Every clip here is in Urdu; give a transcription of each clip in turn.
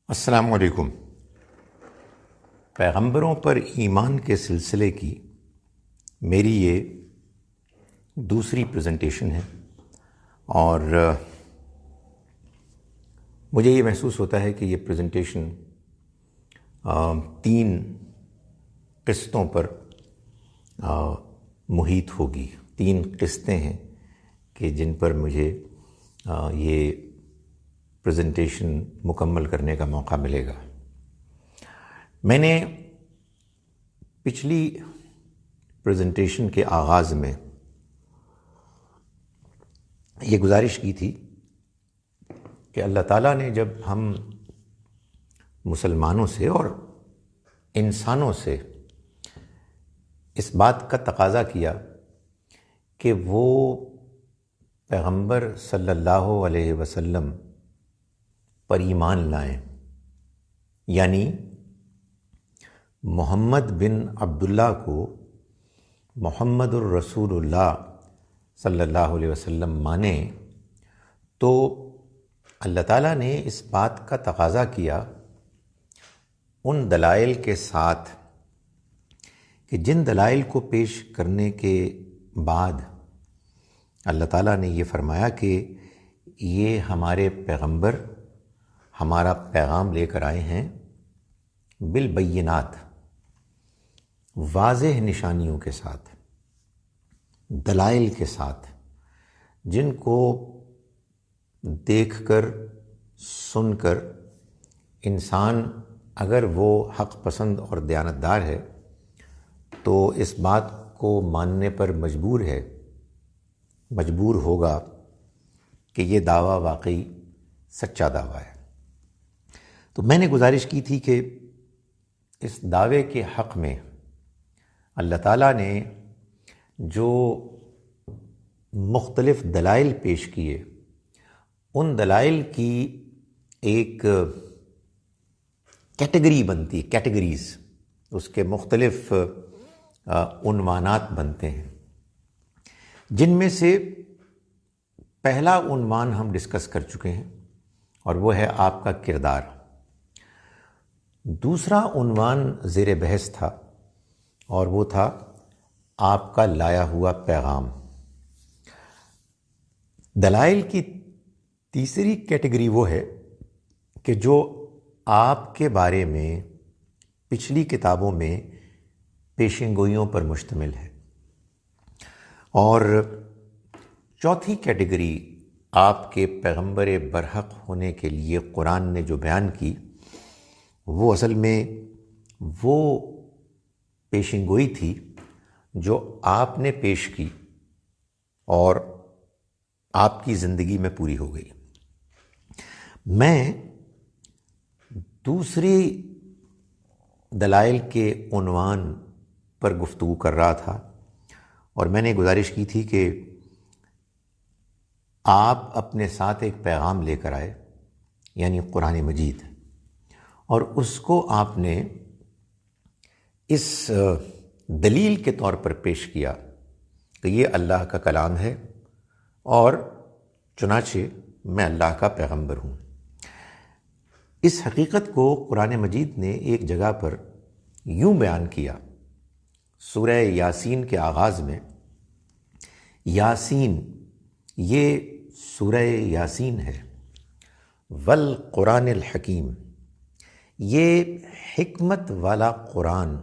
السلام علیکم۔ پیغمبروں پر ایمان کے سلسلے کی میری یہ دوسری پریزنٹیشن ہے، اور مجھے یہ محسوس ہوتا ہے کہ یہ پریزنٹیشن 3 قسطوں پر محیط ہوگی۔ 3 قسطیں ہیں کہ جن پر مجھے یہ پریزنٹیشن مکمل کرنے کا موقع ملے گا۔ میں نے پچھلی پریزنٹیشن کے آغاز میں یہ گزارش کی تھی کہ اللہ تعالیٰ نے جب ہم مسلمانوں سے اور انسانوں سے اس بات کا تقاضا کیا کہ وہ پیغمبر صلی اللہ علیہ وسلم پر ایمان لائیں، یعنی محمد بن عبداللہ کو محمد الرسول اللہ صلی اللہ علیہ وسلم مانیں، تو اللہ تعالیٰ نے اس بات کا تقاضا کیا ان دلائل کے ساتھ کہ جن دلائل کو پیش کرنے کے بعد اللہ تعالیٰ نے یہ فرمایا کہ یہ ہمارے پیغمبر ہمارا پیغام لے کر آئے ہیں بالبینات، واضح نشانیوں کے ساتھ، دلائل کے ساتھ، جن کو دیکھ کر سن کر انسان اگر وہ حق پسند اور دیانتدار ہے تو اس بات کو ماننے پر مجبور ہوگا کہ یہ دعویٰ واقعی سچا دعویٰ ہے۔ تو میں نے گزارش کی تھی کہ اس دعوے کے حق میں اللہ تعالیٰ نے جو مختلف دلائل پیش کیے، ان دلائل کی ایک کیٹیگری بنتی، کیٹیگریز، اس کے مختلف عنوانات بنتے ہیں، جن میں سے پہلا عنوان ہم ڈسکس کر چکے ہیں اور وہ ہے آپ کا کردار۔ دوسرا عنوان زیر بحث تھا اور وہ تھا آپ کا لایا ہوا پیغام۔ دلائل کی تیسری کیٹیگری وہ ہے کہ جو آپ کے بارے میں پچھلی کتابوں میں پیشین گوئیوں پر مشتمل ہے، اور چوتھی کیٹیگری آپ کے پیغمبر برحق ہونے کے لیے قرآن نے جو بیان کی، وہ اصل میں وہ پیشین گوئی تھی جو آپ نے پیش کی اور آپ کی زندگی میں پوری ہو گئی۔ میں دوسری دلائل کے عنوان پر گفتگو کر رہا تھا، اور میں نے گزارش کی تھی کہ آپ اپنے ساتھ ایک پیغام لے کر آئے، یعنی قرآن مجید، اور اس کو آپ نے اس دلیل کے طور پر پیش کیا کہ یہ اللہ کا کلام ہے اور چنانچہ میں اللہ کا پیغمبر ہوں۔ اس حقیقت کو قرآن مجید نے ایک جگہ پر یوں بیان کیا، سورہ یاسین کے آغاز میں۔ یاسین، یہ سورہ یاسین ہے، والقرآن الحکیم، یہ حکمت والا قرآن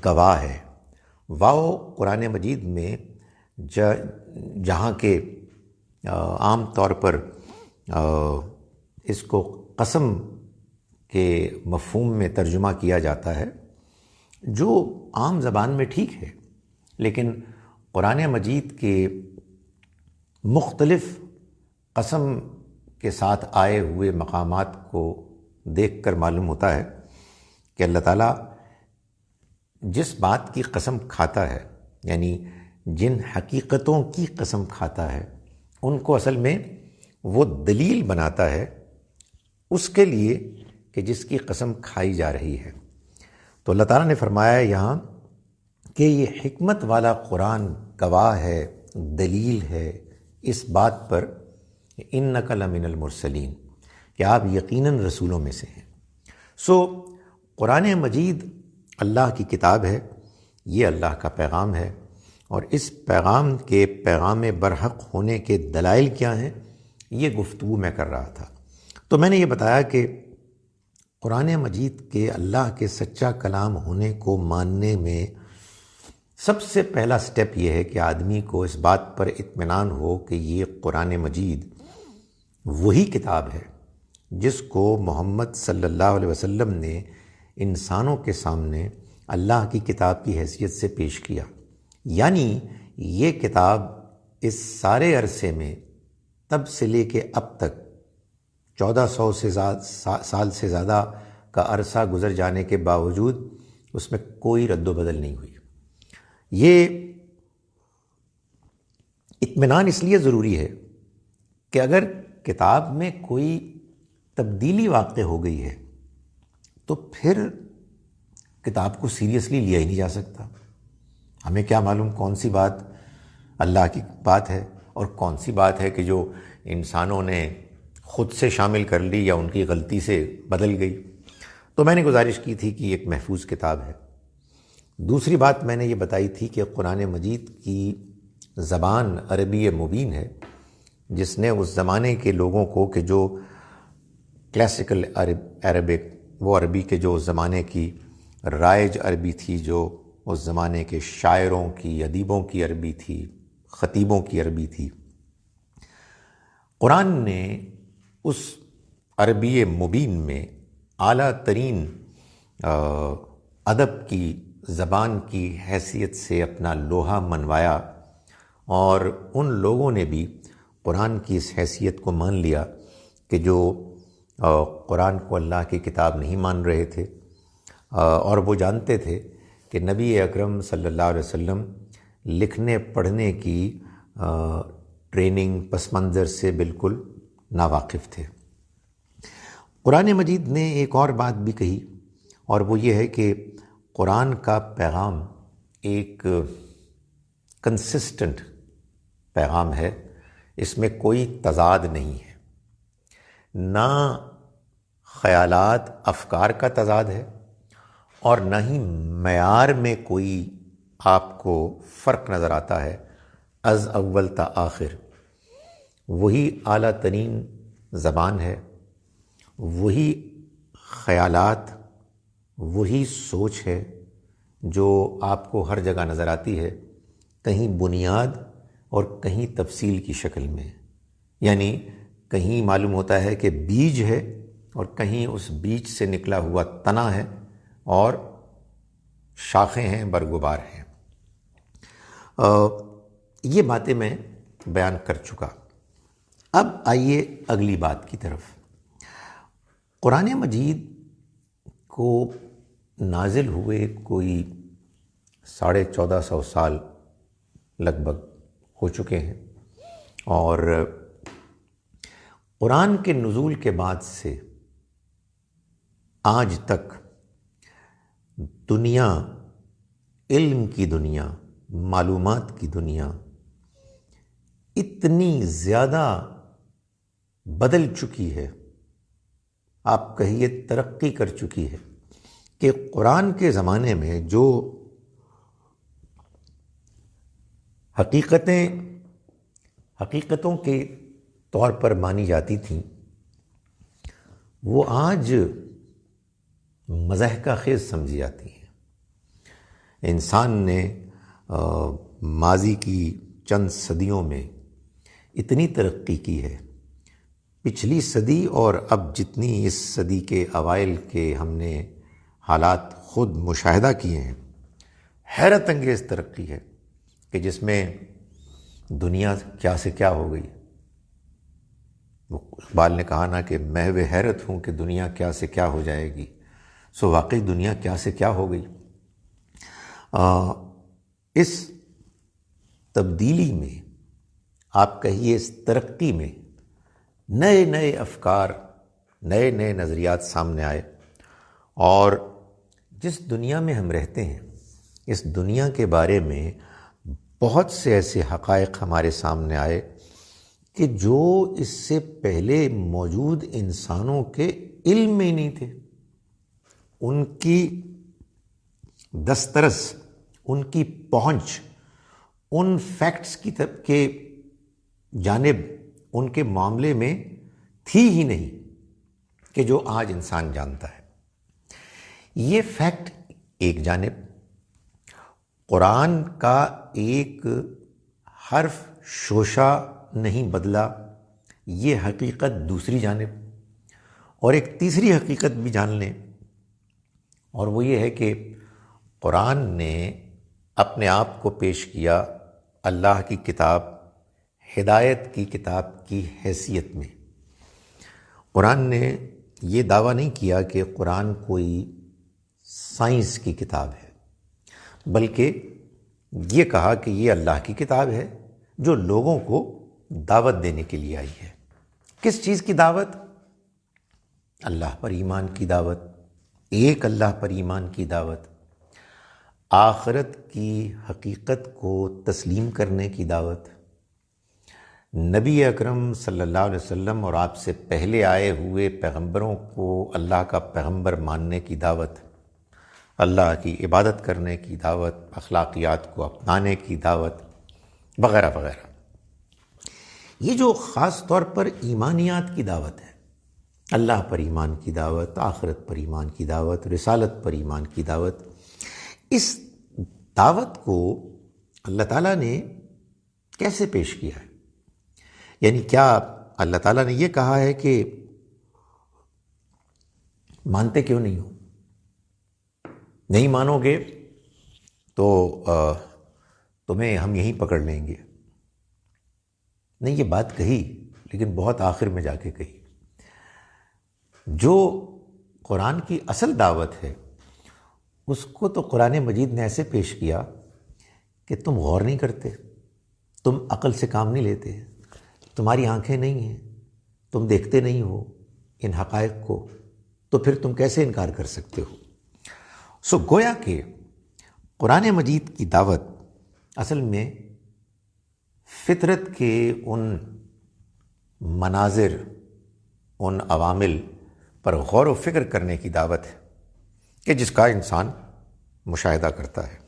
گواہ ہے۔ واو قرآن مجید میں جہاں کے عام طور پر اس کو قسم کے مفہوم میں ترجمہ کیا جاتا ہے، جو عام زبان میں ٹھیک ہے، لیکن قرآن مجید کے مختلف قسم کے ساتھ آئے ہوئے مقامات کو دیکھ کر معلوم ہوتا ہے کہ اللہ تعالیٰ جس بات کی قسم کھاتا ہے، یعنی جن حقیقتوں کی قسم کھاتا ہے، ان کو اصل میں وہ دلیل بناتا ہے اس کے لیے کہ جس کی قسم کھائی جا رہی ہے۔ تو اللہ تعالیٰ نے فرمایا یہاں کہ یہ حکمت والا قرآن گواہ ہے، دلیل ہے اس بات پر، انک لمن المرسلین، کہ آپ یقیناً رسولوں میں سے ہیں۔ قرآن مجید اللہ کی کتاب ہے، یہ اللہ کا پیغام ہے، اور اس پیغام کے پیغام برحق ہونے کے دلائل کیا ہیں، یہ گفتگو میں کر رہا تھا۔ تو میں نے یہ بتایا کہ قرآن مجید کے اللہ کے سچا کلام ہونے کو ماننے میں سب سے پہلا سٹیپ یہ ہے کہ آدمی کو اس بات پر اطمینان ہو کہ یہ قرآن مجید وہی کتاب ہے جس کو محمد صلی اللہ علیہ وسلم نے انسانوں کے سامنے اللہ کی کتاب کی حیثیت سے پیش کیا۔ یعنی یہ کتاب اس سارے عرصے میں تب سے لے کے اب تک 1400 سال سے زیادہ کا عرصہ گزر جانے کے باوجود اس میں کوئی رد و بدل نہیں ہوئی۔ یہ اطمینان اس لیے ضروری ہے کہ اگر کتاب میں کوئی تبدیلی واقع ہو گئی ہے تو پھر کتاب کو سیریسلی لیا ہی نہیں جا سکتا۔ ہمیں کیا معلوم کون سی بات اللہ کی بات ہے اور کون سی بات ہے کہ جو انسانوں نے خود سے شامل کر لی یا ان کی غلطی سے بدل گئی۔ تو میں نے گزارش کی تھی کہ ایک محفوظ کتاب ہے۔ دوسری بات میں نے یہ بتائی تھی کہ قرآن مجید کی زبان عربی مبین ہے، جس نے اس زمانے کے لوگوں کو کہ جو کلاسیکل عربک، وہ عربی کے جو زمانے کی رائج عربی تھی، جو اس زمانے کے شاعروں کی، ادیبوں کی عربی تھی، خطیبوں کی عربی تھی، قرآن نے اس عربی مبین میں اعلیٰ ترین ادب کی زبان کی حیثیت سے اپنا لوہا منوایا، اور ان لوگوں نے بھی قرآن کی اس حیثیت کو مان لیا کہ جو قرآن کو اللہ کی کتاب نہیں مان رہے تھے، اور وہ جانتے تھے کہ نبی اکرم صلی اللہ علیہ وسلم لکھنے پڑھنے کی ٹریننگ پس منظر سے بالکل ناواقف تھے۔ قرآن مجید نے ایک اور بات بھی کہی، اور وہ یہ ہے کہ قرآن کا پیغام ایک کنسسٹنٹ پیغام ہے، اس میں کوئی تضاد نہیں ہے، نہ خیالات افکار کا تضاد ہے اور نہ ہی معیار میں کوئی آپ کو فرق نظر آتا ہے از اول تا آخر۔ وہی اعلیٰ ترین زبان ہے، وہی خیالات، وہی سوچ ہے جو آپ کو ہر جگہ نظر آتی ہے، کہیں بنیاد اور کہیں تفصیل کی شکل میں۔ یعنی کہیں معلوم ہوتا ہے کہ بیج ہے اور کہیں اس بیج سے نکلا ہوا تنا ہے اور شاخیں ہیں، برگبار ہیں۔ یہ باتیں میں بیان کر چکا۔ اب آئیے اگلی بات کی طرف۔ قرآن مجید کو نازل ہوئے کوئی 1450 سال لگ بھگ ہو چکے ہیں، اور قرآن کے نزول کے بعد سے آج تک دنیا، علم کی دنیا، معلومات کی دنیا اتنی زیادہ بدل چکی ہے، آپ کہیے ترقی کر چکی ہے، کہ قرآن کے زمانے میں جو حقیقتوں کے طور پر مانی جاتی تھیں، وہ آج مضحکہ خیز سمجھی جاتی ہیں۔ انسان نے ماضی کی چند صدیوں میں اتنی ترقی کی ہے، پچھلی صدی اور اب جتنی اس صدی کے اوائل کے ہم نے حالات خود مشاہدہ کیے ہیں، حیرت انگیز ترقی ہے کہ جس میں دنیا کیا سے کیا ہو گئی۔ اقبال نے کہا نا کہ محو حیرت ہوں کہ دنیا کیا سے کیا ہو جائے گی، سو واقعی دنیا کیا سے کیا ہو گئی۔ اس تبدیلی میں، آپ کہیے اس ترقی میں، نئے نئے افکار، نئے نئے نظریات سامنے آئے، اور جس دنیا میں ہم رہتے ہیں اس دنیا کے بارے میں بہت سے ایسے حقائق ہمارے سامنے آئے کہ جو اس سے پہلے موجود انسانوں کے علم میں ہی نہیں تھے۔ ان کی دسترس، ان کی پہنچ ان فیکٹس کی کے جانب ان کے معاملے میں تھی ہی نہیں کہ جو آج انسان جانتا ہے۔ یہ فیکٹ ایک جانب، قرآن کا ایک حرف شوشہ نہیں بدلا، یہ حقیقت دوسری جانب، اور ایک تیسری حقیقت بھی جان لیں، اور وہ یہ ہے کہ قرآن نے اپنے آپ کو پیش کیا اللہ کی کتاب، ہدایت کی کتاب کی حیثیت میں۔ قرآن نے یہ دعویٰ نہیں کیا کہ قرآن کوئی سائنس کی کتاب ہے، بلکہ یہ کہا کہ یہ اللہ کی کتاب ہے جو لوگوں کو دعوت دینے کے لیے آئی ہے۔ کس چیز کی دعوت؟ اللہ پر ایمان کی دعوت، ایک اللہ پر ایمان کی دعوت، آخرت کی حقیقت کو تسلیم کرنے کی دعوت، نبی اکرم صلی اللہ علیہ وسلم اور آپ سے پہلے آئے ہوئے پیغمبروں کو اللہ کا پیغمبر ماننے کی دعوت، اللہ کی عبادت کرنے کی دعوت، اخلاقیات کو اپنانے کی دعوت، وغیرہ وغیرہ۔ یہ جو خاص طور پر ایمانیات کی دعوت ہے، اللہ پر ایمان کی دعوت، آخرت پر ایمان کی دعوت، رسالت پر ایمان کی دعوت، اس دعوت کو اللہ تعالیٰ نے کیسے پیش کیا ہے؟ یعنی کیا اللہ تعالیٰ نے یہ کہا ہے کہ مانتے کیوں نہیں ہو؟ نہیں مانو گے تو تمہیں ہم یہیں پکڑ لیں گے؟ نہیں، یہ بات کہی، لیکن بہت آخر میں جا کے کہی۔ جو قرآن کی اصل دعوت ہے اس کو تو قرآن مجید نے ایسے پیش کیا کہ تم غور نہیں کرتے، تم عقل سے کام نہیں لیتے، تمہاری آنکھیں نہیں ہیں، تم دیکھتے نہیں ہو ان حقائق کو، تو پھر تم کیسے انکار کر سکتے ہو؟ سو گویا کہ قرآن مجید کی دعوت اصل میں فطرت کے ان مناظر، ان عوامل پر غور و فکر کرنے کی دعوت ہے کہ جس کا انسان مشاہدہ کرتا ہے۔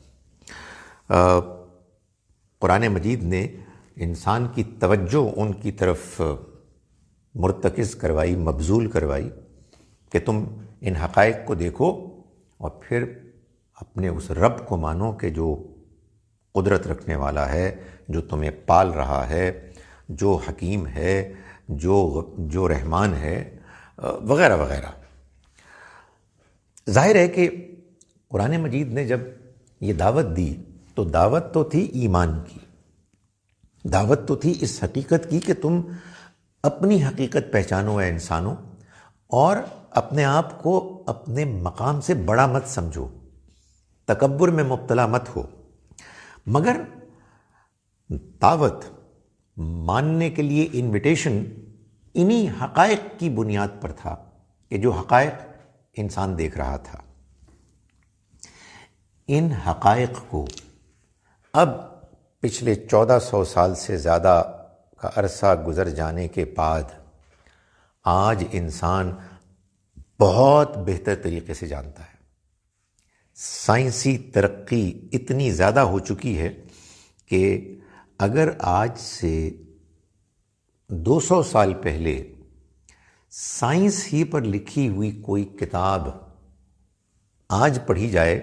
قرآن مجید نے انسان کی توجہ ان کی طرف مرتکز کروائی، مبذول کروائی کہ تم ان حقائق کو دیکھو اور پھر اپنے اس رب کو مانو کہ جو قدرت رکھنے والا ہے، جو تمہیں پال رہا ہے، جو حکیم ہے، جو رحمان ہے، وغیرہ وغیرہ۔ ظاہر ہے کہ قرآن مجید نے جب یہ دعوت دی تو دعوت تو تھی ایمان کی، دعوت تو تھی اس حقیقت کی کہ تم اپنی حقیقت پہچانو اے انسانوں، اور اپنے آپ کو اپنے مقام سے بڑا مت سمجھو، تکبر میں مبتلا مت ہو۔ مگر دعوت ماننے کے لیے انویٹیشن انہی حقائق کی بنیاد پر تھا کہ جو حقائق انسان دیکھ رہا تھا۔ ان حقائق کو اب پچھلے 1400 سال سے زیادہ کا عرصہ گزر جانے کے بعد آج انسان بہت بہتر طریقے سے جانتا ہے۔ سائنسی ترقی اتنی زیادہ ہو چکی ہے کہ اگر آج سے 200 سال پہلے سائنس ہی پر لکھی ہوئی کوئی کتاب آج پڑھی جائے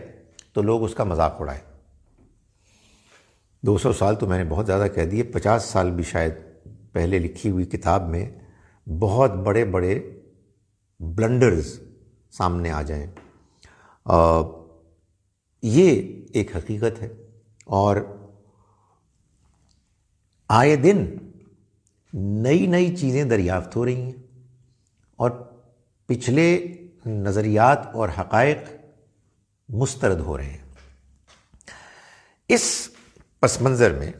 تو لوگ اس کا مذاق اڑائیں۔ 200 سال تو میں نے بہت زیادہ کہہ دیے، 50 سال بھی شاید پہلے لکھی ہوئی کتاب میں بہت بڑے بڑے بلنڈرز سامنے آ جائیں۔ یہ ایک حقیقت ہے، اور آئے دن نئی نئی چیزیں دریافت ہو رہی ہیں اور پچھلے نظریات اور حقائق مسترد ہو رہے ہیں۔ اس پس منظر میں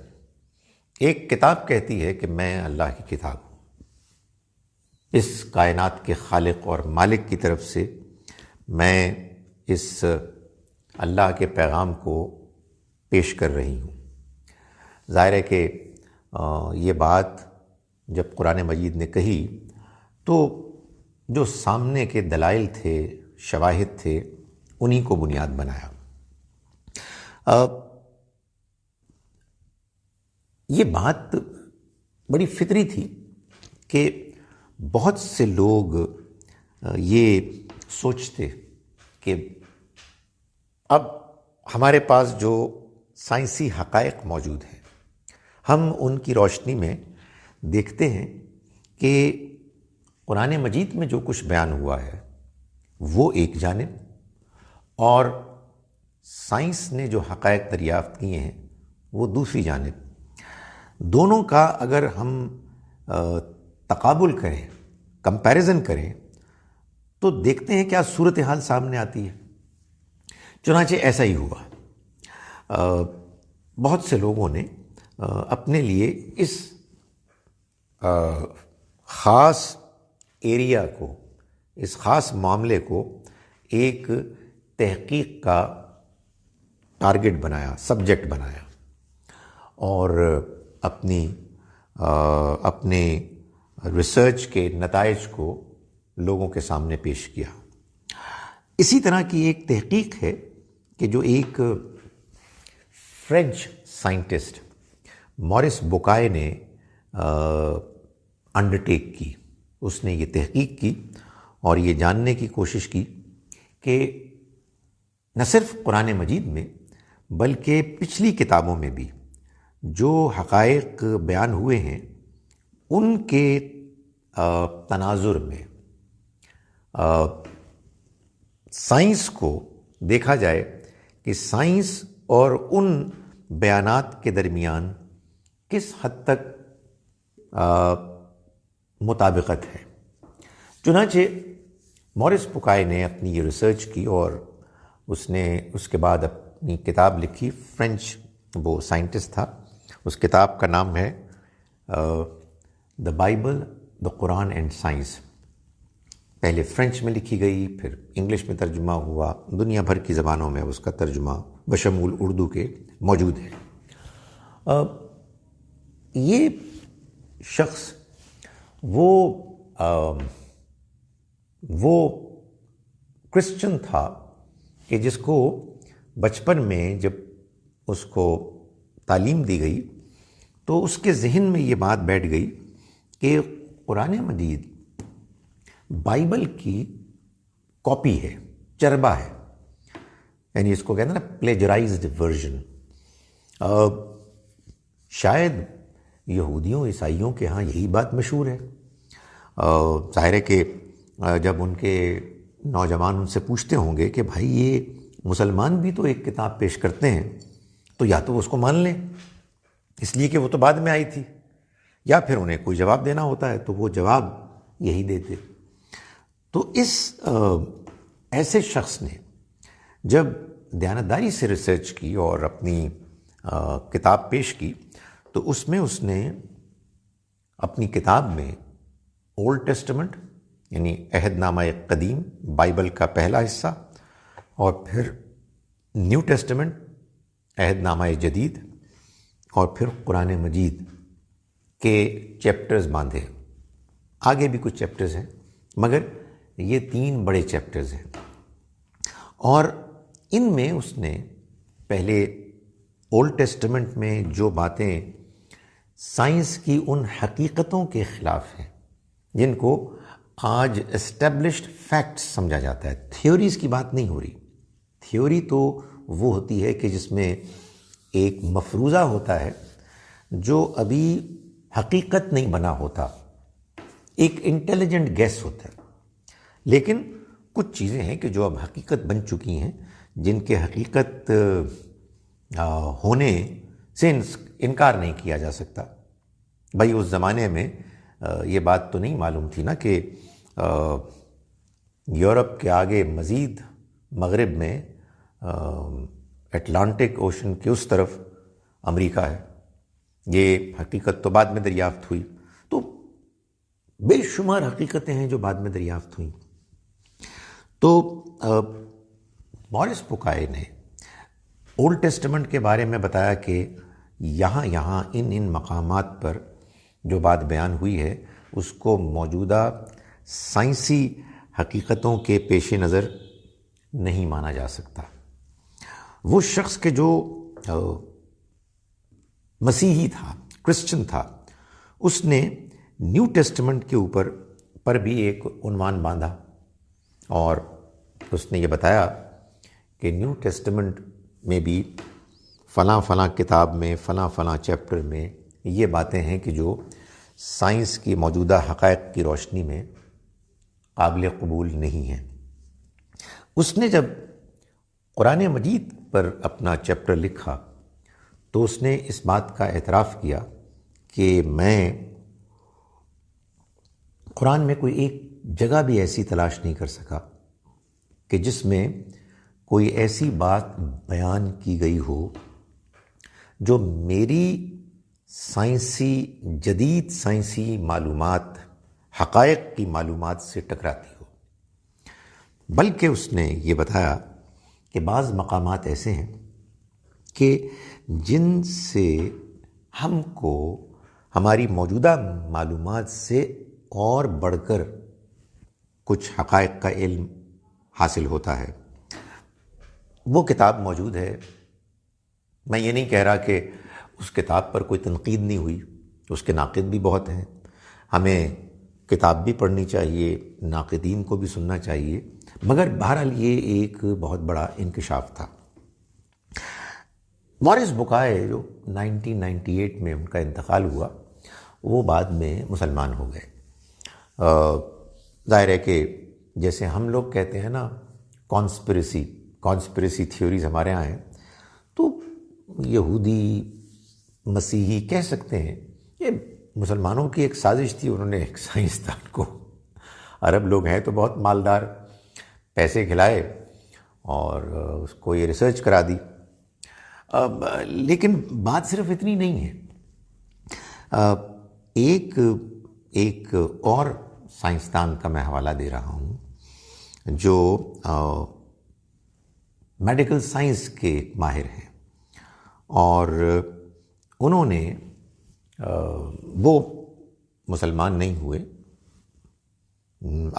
ایک کتاب کہتی ہے کہ میں اللہ کی کتاب ہوں، اس کائنات کے خالق اور مالک کی طرف سے میں اس اللہ کے پیغام کو پیش کر رہی ہوں۔ ظاہر ہے کہ یہ بات جب قرآن مجید نے کہی تو جو سامنے کے دلائل تھے، شواہد تھے انہی کو بنیاد بنایا۔ یہ بات بڑی فطری تھی کہ بہت سے لوگ یہ سوچتے کہ اب ہمارے پاس جو سائنسی حقائق موجود ہیں ہم ان کی روشنی میں دیکھتے ہیں کہ قرآن مجید میں جو کچھ بیان ہوا ہے وہ ایک جانب، اور سائنس نے جو حقائق دریافت کیے ہیں وہ دوسری جانب، دونوں کا اگر ہم تقابل کریں، کمپیریزن کریں، تو دیکھتے ہیں کیا صورتحال سامنے آتی ہے۔ چنانچہ ایسا ہی ہوا۔ بہت سے لوگوں نے اپنے لیے اس خاص ایریا کو، اس خاص معاملے کو ایک تحقیق کا ٹارگٹ بنایا، سبجیکٹ بنایا، اور اپنے ریسرچ کے نتائج کو لوگوں کے سامنے پیش کیا۔ اسی طرح کی ایک تحقیق ہے کہ جو ایک فرینچ سائنٹسٹ مورس بوکائے نے انڈرٹیک کی۔ اس نے یہ تحقیق کی اور یہ جاننے کی کوشش کی کہ نہ صرف قرآن مجید میں بلکہ پچھلی کتابوں میں بھی جو حقائق بیان ہوئے ہیں ان کے تناظر میں سائنس کو دیکھا جائے کہ سائنس اور ان بیانات کے درمیان کس حد تک مطابقت ہے۔ چنانچہ مورس بوکائے نے اپنی یہ ریسرچ کی اور اس نے اس کے بعد اپنی کتاب لکھی۔ فرینچ وہ سائنٹسٹ تھا، اس کتاب کا نام ہے the Bible, the Quran and science. پہلے فرینچ میں لکھی گئی، پھر انگلش میں ترجمہ ہوا، دنیا بھر کی زبانوں میں اس کا ترجمہ بشمول اردو کے موجود ہے۔ یہ شخص وہ کرسچن تھا کہ جس کو بچپن میں جب اس کو تعلیم دی گئی تو اس کے ذہن میں یہ بات بیٹھ گئی کہ قرآن مجید بائبل کی کاپی ہے، چربہ ہے، یعنی اس کو کہتے ہیں نا پلیجرائزڈ ورژن۔ شاید یہودیوں عیسائیوں کے ہاں یہی بات مشہور ہے۔ ظاہر ہے کہ جب ان کے نوجوان ان سے پوچھتے ہوں گے کہ بھائی یہ مسلمان بھی تو ایک کتاب پیش کرتے ہیں، تو یا تو اس کو مان لیں اس لیے کہ وہ تو بعد میں آئی تھی، یا پھر انہیں کوئی جواب دینا ہوتا ہے تو وہ جواب یہی دیتے۔ تو اس ایسے شخص نے جب دیانتداری سے ریسرچ کی اور اپنی کتاب پیش کی تو اس میں اس نے اپنی کتاب میں اولڈ ٹیسٹمنٹ یعنی عہد نامہ قدیم، بائبل کا پہلا حصہ، اور پھر نیو ٹیسٹمنٹ، عہد نامہ جدید، اور پھر قرآن مجید کے چیپٹرز باندھے۔ آگے بھی کچھ چیپٹرز ہیں مگر یہ 3 بڑے چیپٹرز ہیں، اور ان میں اس نے پہلے اولڈ ٹیسٹمنٹ میں جو باتیں سائنس کی ان حقیقتوں کے خلاف ہیں جن کو آج اسٹیبلشڈ فیکٹس سمجھا جاتا ہے، تھیوریز کی بات نہیں ہو رہی۔ تھیوری تو وہ ہوتی ہے کہ جس میں ایک مفروضہ ہوتا ہے جو ابھی حقیقت نہیں بنا ہوتا، ایک انٹیلیجنٹ گیس ہوتا ہے، لیکن کچھ چیزیں ہیں کہ جو اب حقیقت بن چکی ہیں، جن کے حقیقت ہونے سے انکار نہیں کیا جا سکتا۔ بھائی اس زمانے میں یہ بات تو نہیں معلوم تھی نا کہ یورپ کے آگے مزید مغرب میں اٹلانٹک اوشن کے اس طرف امریکہ ہے۔ یہ حقیقت تو بعد میں دریافت ہوئی۔ تو بے شمار حقیقتیں ہیں جو بعد میں دریافت ہوئیں۔ تو مورس بوکائے نے اولڈ ٹیسٹمنٹ کے بارے میں بتایا کہ یہاں ان مقامات پر جو بات بیان ہوئی ہے اس کو موجودہ سائنسی حقیقتوں کے پیش نظر نہیں مانا جا سکتا۔ وہ شخص کہ جو مسیحی تھا، کرسچن تھا، اس نے نیو ٹیسٹمنٹ کے اوپر پر بھی ایک عنوان باندھا اور اس نے یہ بتایا کہ نیو ٹیسٹمنٹ میں بھی فلاں فلاں کتاب میں فلاں فلاں چیپٹر میں یہ باتیں ہیں کہ جو سائنس کی موجودہ حقائق کی روشنی میں قابل قبول نہیں ہیں۔ اس نے جب قرآن مجید پر اپنا چیپٹر لکھا تو اس نے اس بات کا اعتراف کیا کہ میں قرآن میں کوئی ایک جگہ بھی ایسی تلاش نہیں کر سکا کہ جس میں کوئی ایسی بات بیان کی گئی ہو جو میری جدید سائنسی معلومات، حقائق کی معلومات سے ٹکراتی ہو۔ بلکہ اس نے یہ بتایا کہ بعض مقامات ایسے ہیں کہ جن سے ہم کو ہماری موجودہ معلومات سے اور بڑھ کر کچھ حقائق کا علم حاصل ہوتا ہے۔ وہ کتاب موجود ہے۔ میں یہ نہیں کہہ رہا کہ اس کتاب پر کوئی تنقید نہیں ہوئی، اس کے ناقد بھی بہت ہیں، ہمیں کتاب بھی پڑھنی چاہیے، ناقدین کو بھی سننا چاہیے، مگر بہرحال یہ ایک بہت بڑا انکشاف تھا۔ مورس بکائے جو 1998 میں ان کا انتقال ہوا، وہ بعد میں مسلمان ہو گئے۔ ظاہر ہے کہ جیسے ہم لوگ کہتے ہیں نا کانسپریسی تھیوریز ہمارے ہاں ہیں، تو یہودی مسیحی کہہ سکتے ہیں یہ مسلمانوں کی ایک سازش تھی۔ انہوں نے ایک سائنسدان کو، عرب لوگ ہیں تو بہت مالدار، پیسے کھلائے اور اس کو یہ ریسرچ کرا دی۔ لیکن بات صرف اتنی نہیں ہے۔ ایک اور سائنسدان کا میں حوالہ دے رہا ہوں جو میڈیکل سائنس کے ماہر ہیں، اور انہوں نے وہ مسلمان نہیں ہوئے،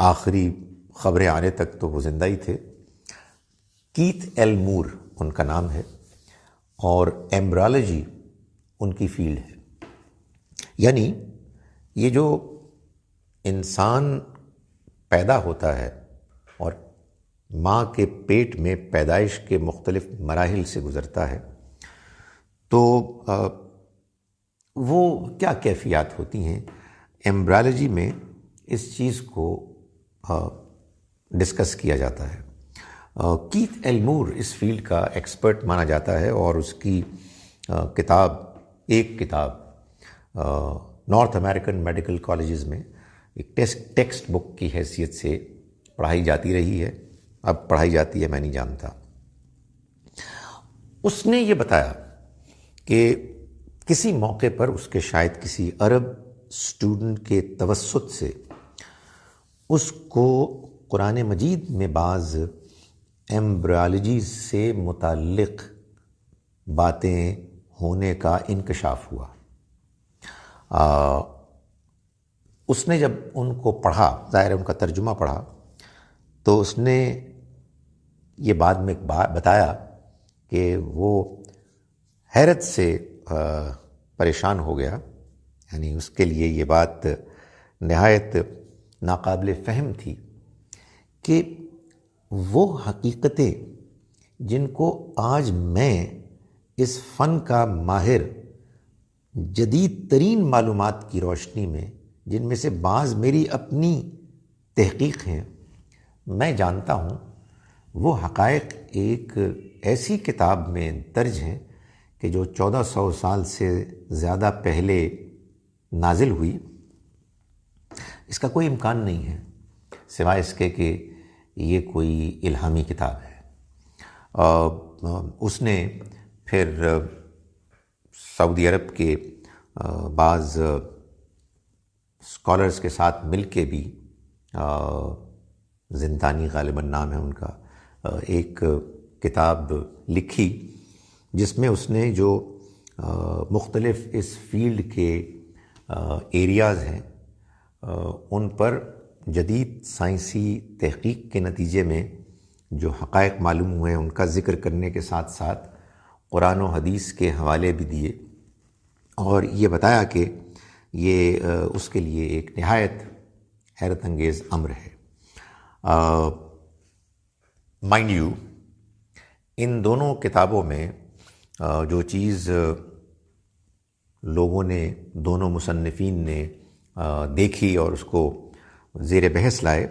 آخری خبریں آنے تک تو وہ زندہ ہی تھے۔ کیتھ ایل مور ان کا نام ہے اور ایمبرالوجی ان کی فیلڈ ہے۔ یعنی یہ جو انسان پیدا ہوتا ہے اور ماں کے پیٹ میں پیدائش کے مختلف مراحل سے گزرتا ہے، تو وہ کیا کیفیات ہوتی ہیں، ایمبرالوجی میں اس چیز کو ڈسکس کیا جاتا ہے۔ کیتھ ایل مور اس فیلڈ کا ایکسپرٹ مانا جاتا ہے اور اس کی ایک کتاب نارتھ امریکن میڈیکل کالجز میں ایک ٹیکسٹ بک کی حیثیت سے پڑھائی جاتی رہی ہے، اب پڑھائی جاتی ہے میں نہیں جانتا۔ اس نے یہ بتایا کہ کسی موقع پر اس کے شاید کسی عرب اسٹوڈنٹ کے توسط سے اس کو قرآن مجید میں بعض ایمبرالوجی سے متعلق باتیں ہونے کا انکشاف ہوا۔ اس نے جب ان کو پڑھا، ظاہر ہے ان کا ترجمہ پڑھا، تو اس نے یہ بعد میں بتایا کہ وہ حیرت سے پریشان ہو گیا، یعنی اس کے لیے یہ بات نہایت ناقابل فہم تھی کہ وہ حقیقتیں جن کو آج میں اس فن کا ماہر جدید ترین معلومات کی روشنی میں، جن میں سے بعض میری اپنی تحقیق ہیں، میں جانتا ہوں، وہ حقائق ایک ایسی کتاب میں درج ہیں کہ جو 1400 سال سے زیادہ پہلے نازل ہوئی۔ اس کا کوئی امکان نہیں ہے سوائے اس کے کہ یہ کوئی الہامی کتاب ہے۔ اس نے پھر سعودی عرب کے بعض اسکالرز کے ساتھ مل کے بھی، زندانی غالباً نام ہے ان کا، ایک کتاب لکھی جس میں اس نے جو مختلف اس فیلڈ کے ایریاز ہیں ان پر جدید سائنسی تحقیق کے نتیجے میں جو حقائق معلوم ہوئے ہیں ان کا ذکر کرنے کے ساتھ ساتھ قرآن و حدیث کے حوالے بھی دیے اور یہ بتایا کہ یہ اس کے لیے ایک نہایت حیرت انگیز امر ہے۔ مائنڈ یو، ان دونوں کتابوں میں جو چیز لوگوں نے، دونوں مصنفین نے دیکھی اور اس کو زیر بحث لائے،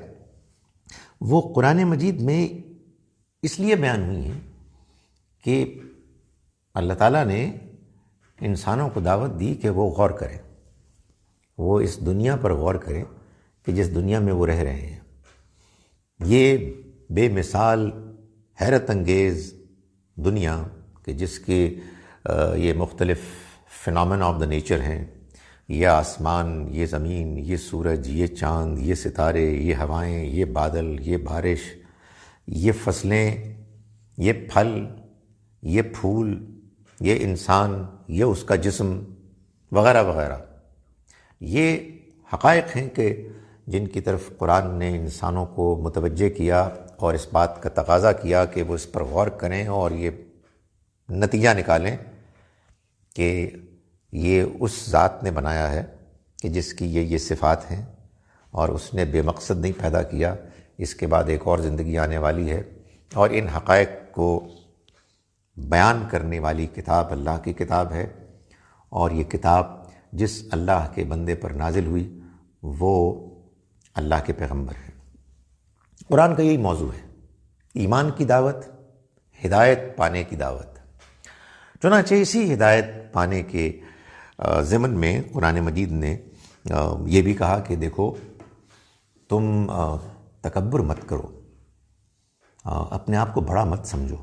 وہ قرآن مجید میں اس لیے بیان ہوئی ہیں کہ اللہ تعالیٰ نے انسانوں کو دعوت دی کہ وہ غور کریں، وہ اس دنیا پر غور کریں کہ جس دنیا میں وہ رہ رہے ہیں۔ یہ بے مثال حیرت انگیز دنیا کہ جس کے یہ مختلف فینامنا آف دا نیچر ہیں، یہ آسمان، یہ زمین، یہ سورج، یہ چاند، یہ ستارے، یہ ہوائیں، یہ بادل، یہ بارش، یہ فصلیں، یہ پھل، یہ پھول، یہ انسان، یہ اس کا جسم وغیرہ وغیرہ، یہ حقائق ہیں کہ جن کی طرف قرآن نے انسانوں کو متوجہ کیا اور اس بات کا تقاضا کیا کہ وہ اس پر غور کریں اور یہ نتیجہ نکالیں کہ یہ اس ذات نے بنایا ہے کہ جس کی یہ صفات ہیں اور اس نے بے مقصد نہیں پیدا کیا، اس کے بعد ایک اور زندگی آنے والی ہے، اور ان حقائق کو بیان کرنے والی کتاب اللہ کی کتاب ہے، اور یہ کتاب جس اللہ کے بندے پر نازل ہوئی وہ اللہ کے پیغمبر ہے۔ قرآن کا یہی موضوع ہے، ایمان کی دعوت، ہدایت پانے کی دعوت۔ چنانچہ اسی ہدایت پانے کے ضمن میں قرآن مجید نے یہ بھی کہا کہ دیکھو تم تکبر مت کرو، اپنے آپ کو بڑا مت سمجھو،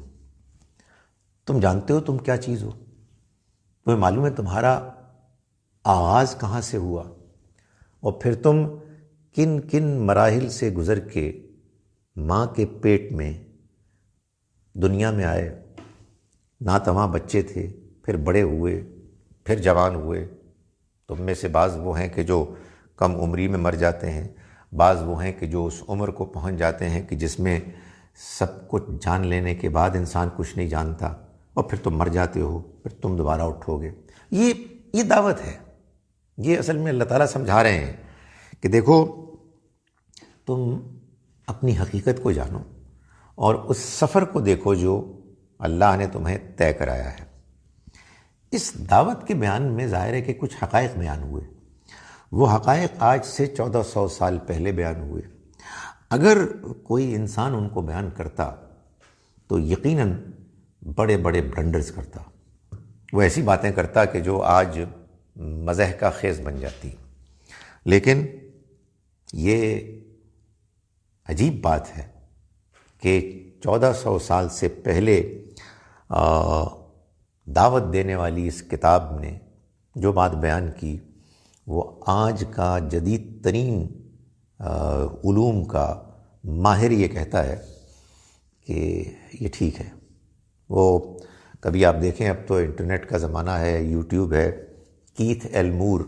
تم جانتے ہو تم کیا چیز ہو، تمہیں معلوم ہے تمہارا آغاز کہاں سے ہوا، اور پھر تم کن کن مراحل سے گزر کے ماں کے پیٹ میں دنیا میں آئے، ناتواں بچے تھے، پھر بڑے ہوئے، پھر جوان ہوئے۔ تم میں سے بعض وہ ہیں کہ جو کم عمری میں مر جاتے ہیں، بعض وہ ہیں کہ جو اس عمر کو پہنچ جاتے ہیں کہ جس میں سب کچھ جان لینے کے بعد انسان کچھ نہیں جانتا، اور پھر تم مر جاتے ہو، پھر تم دوبارہ اٹھو گے۔ یہ دعوت ہے، یہ اصل میں اللہ تعالیٰ سمجھا رہے ہیں کہ دیکھو تم اپنی حقیقت کو جانو اور اس سفر کو دیکھو جو اللہ نے تمہیں طے کرایا ہے۔ اس دعوت کے بیان میں ظاہر ہے کہ کچھ حقائق بیان ہوئے، وہ حقائق آج سے 1400 سال پہلے بیان ہوئے۔ اگر کوئی انسان ان کو بیان کرتا تو یقیناً بڑے بڑے بلنڈرز کرتا، وہ ایسی باتیں کرتا کہ جو آج مزاح کا خیز بن جاتی۔ لیکن یہ عجیب بات ہے کہ 1400 سال سے پہلے دعوت دینے والی اس کتاب نے جو بات بیان کی وہ آج کا جدید ترین علوم کا ماہر یہ کہتا ہے کہ یہ ٹھیک ہے۔ وہ کبھی آپ دیکھیں، اب تو انٹرنیٹ کا زمانہ ہے، یوٹیوب ہے، کیتھ ایل مور،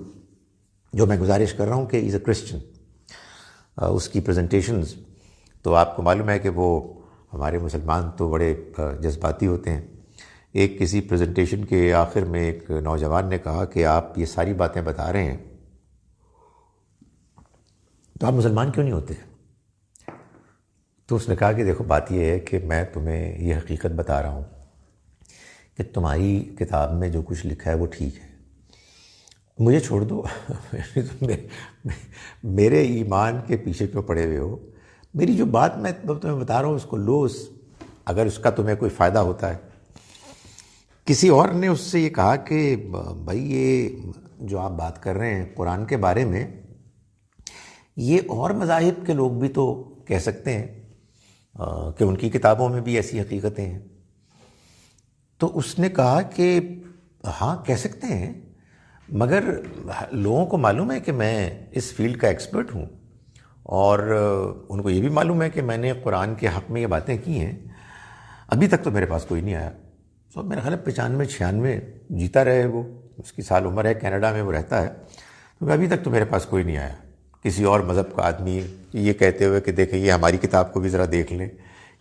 جو میں گزارش کر رہا ہوں کہ ایز اے کرسچن، اس کی پریزنٹیشنز تو آپ کو معلوم ہے کہ وہ ہمارے مسلمان تو بڑے جذباتی ہوتے ہیں۔ ایک کسی پریزنٹیشن کے آخر میں ایک نوجوان نے کہا کہ آپ یہ ساری باتیں بتا رہے ہیں تو آپ مسلمان کیوں نہیں ہوتے؟ تو اس نے کہا کہ دیکھو بات یہ ہے کہ میں تمہیں یہ حقیقت بتا رہا ہوں کہ تمہاری کتاب میں جو کچھ لکھا ہے وہ ٹھیک ہے، مجھے چھوڑ دو، میرے ایمان کے پیچھے کیوں پڑے ہوئے ہو؟ میری جو بات میں تمہیں بتا رہا ہوں اس کو لو، اگر اس کا تمہیں کوئی فائدہ ہوتا ہے۔ کسی اور نے اس سے یہ کہا کہ بھائی یہ جو آپ بات کر رہے ہیں قرآن کے بارے میں، یہ اور مذاہب کے لوگ بھی تو کہہ سکتے ہیں کہ ان کی کتابوں میں بھی ایسی حقیقتیں ہیں۔ تو اس نے کہا کہ ہاں کہہ سکتے ہیں، مگر لوگوں کو معلوم ہے کہ میں اس فیلڈ کا ایکسپرٹ ہوں، اور ان کو یہ بھی معلوم ہے کہ میں نے قرآن کے حق میں یہ باتیں کی ہیں۔ ابھی تک تو میرے پاس کوئی نہیں آیا۔ تو میرا خیال ہے 95-96 جیتا رہے، وہ اس کی سال عمر ہے، کینیڈا میں وہ رہتا ہے، تو ابھی تک تو میرے پاس کوئی نہیں آیا کسی اور مذہب کا آدمی یہ کہتے ہوئے کہ دیکھیں یہ ہماری کتاب کو بھی ذرا دیکھ لیں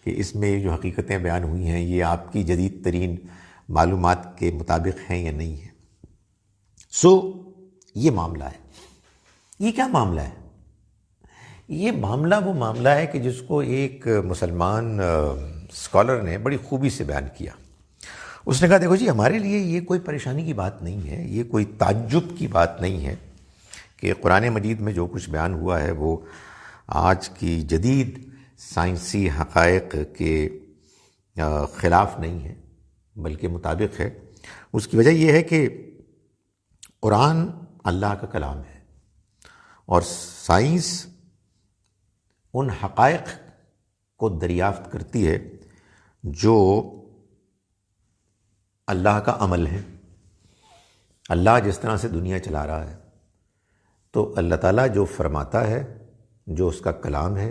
کہ اس میں جو حقیقتیں بیان ہوئی ہیں یہ آپ کی جدید ترین معلومات کے مطابق ہیں یا نہیں ہیں. یہ معاملہ ہے. یہ کیا معاملہ ہے؟ یہ معاملہ وہ معاملہ ہے کہ جس کو ایک مسلمان اسکالر نے بڑی خوبی سے بیان کیا. اس نے کہا دیکھو جی، ہمارے لیے یہ کوئی پریشانی کی بات نہیں ہے، یہ کوئی تعجب کی بات نہیں ہے کہ قرآن مجید میں جو کچھ بیان ہوا ہے وہ آج کی جدید سائنسی حقائق کے خلاف نہیں ہے بلکہ مطابق ہے. اس کی وجہ یہ ہے کہ قرآن اللہ کا کلام ہے اور سائنس ان حقائق کو دریافت کرتی ہے جو اللہ کا عمل ہے. اللہ جس طرح سے دنیا چلا رہا ہے تو اللہ تعالیٰ جو فرماتا ہے، جو اس کا کلام ہے،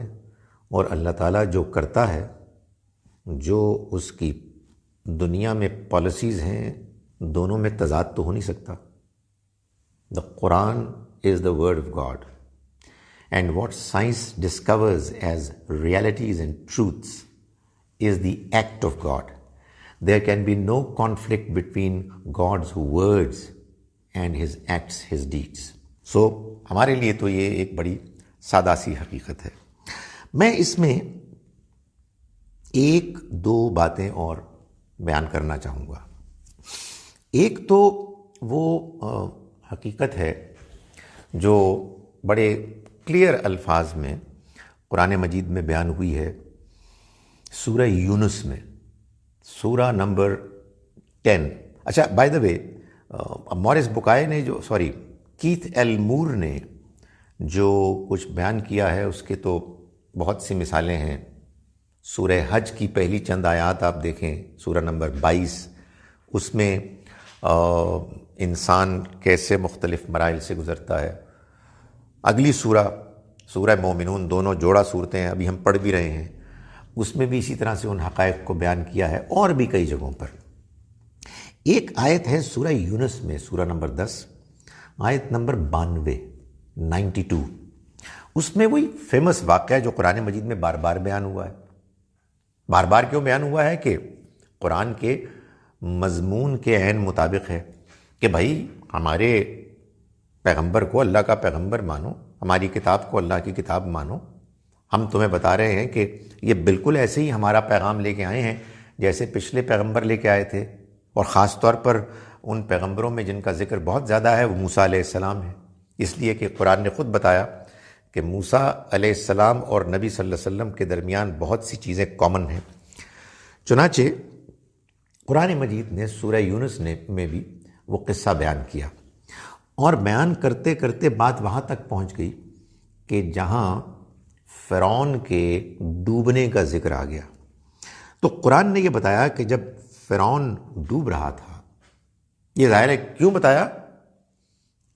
اور اللہ تعالیٰ جو کرتا ہے، جو اس کی دنیا میں پالیسیز ہیں، دونوں میں تضاد تو ہو نہیں سکتا. The Quran is the word of God, and what science discovers as realities and truths is the act of God. There can be no conflict between God's words and His acts, His deeds. So ہمارے لیے تو یہ ایک بڑی سادہ سی حقیقت ہے. میں اس میں ایک دو باتیں اور بیان کرنا چاہوں گا. ایک تو وہ حقیقت ہے جو بڑے کلیئر الفاظ میں قرآن مجید میں بیان ہوئی ہے سورہ یونس میں، سورہ نمبر 10. اچھا، بائی دا وے، مورس بکائے نے کیتھ ایل مور نے جو کچھ بیان کیا ہے اس کے تو بہت سی مثالیں ہیں. سورہ حج کی پہلی چند آیات آپ دیکھیں، سورہ نمبر 22، اس میں انسان کیسے مختلف مراحل سے گزرتا ہے. اگلی سورہ مومنون، دونوں جوڑا صورتیں ہیں، ابھی ہم پڑھ بھی رہے ہیں، اس میں بھی اسی طرح سے ان حقائق کو بیان کیا ہے، اور بھی کئی جگہوں پر. ایک آیت ہے سورہ یونس میں، سورہ نمبر 10، آیت نمبر 92، اس میں وہی فیمس واقعہ جو قرآن مجید میں بار بار بیان ہوا ہے. بار بار کیوں بیان ہوا ہے؟ کہ قرآن کے مضمون کے عین مطابق ہے کہ بھائی ہمارے پیغمبر کو اللہ کا پیغمبر مانو، ہماری کتاب کو اللہ کی کتاب مانو. ہم تمہیں بتا رہے ہیں کہ یہ بالکل ایسے ہی ہمارا پیغام لے کے آئے ہیں جیسے پچھلے پیغمبر لے کے آئے تھے، اور خاص طور پر ان پیغمبروں میں جن کا ذکر بہت زیادہ ہے وہ موسیٰ علیہ السلام ہے، اس لیے کہ قرآن نے خود بتایا کہ موسیٰ علیہ السلام اور نبی صلی اللہ علیہ وسلم کے درمیان بہت سی چیزیں کامن ہیں. چنانچہ قرآن مجید نے سورہ یونس میں بھی وہ قصہ بیان کیا، اور بیان کرتے کرتے بات وہاں تک پہنچ گئی کہ جہاں فرعون کے ڈوبنے کا ذکر آ گیا. تو قرآن نے یہ بتایا کہ جب فرعون ڈوب رہا تھا، یہ ظاہر ہے کیوں بتایا؟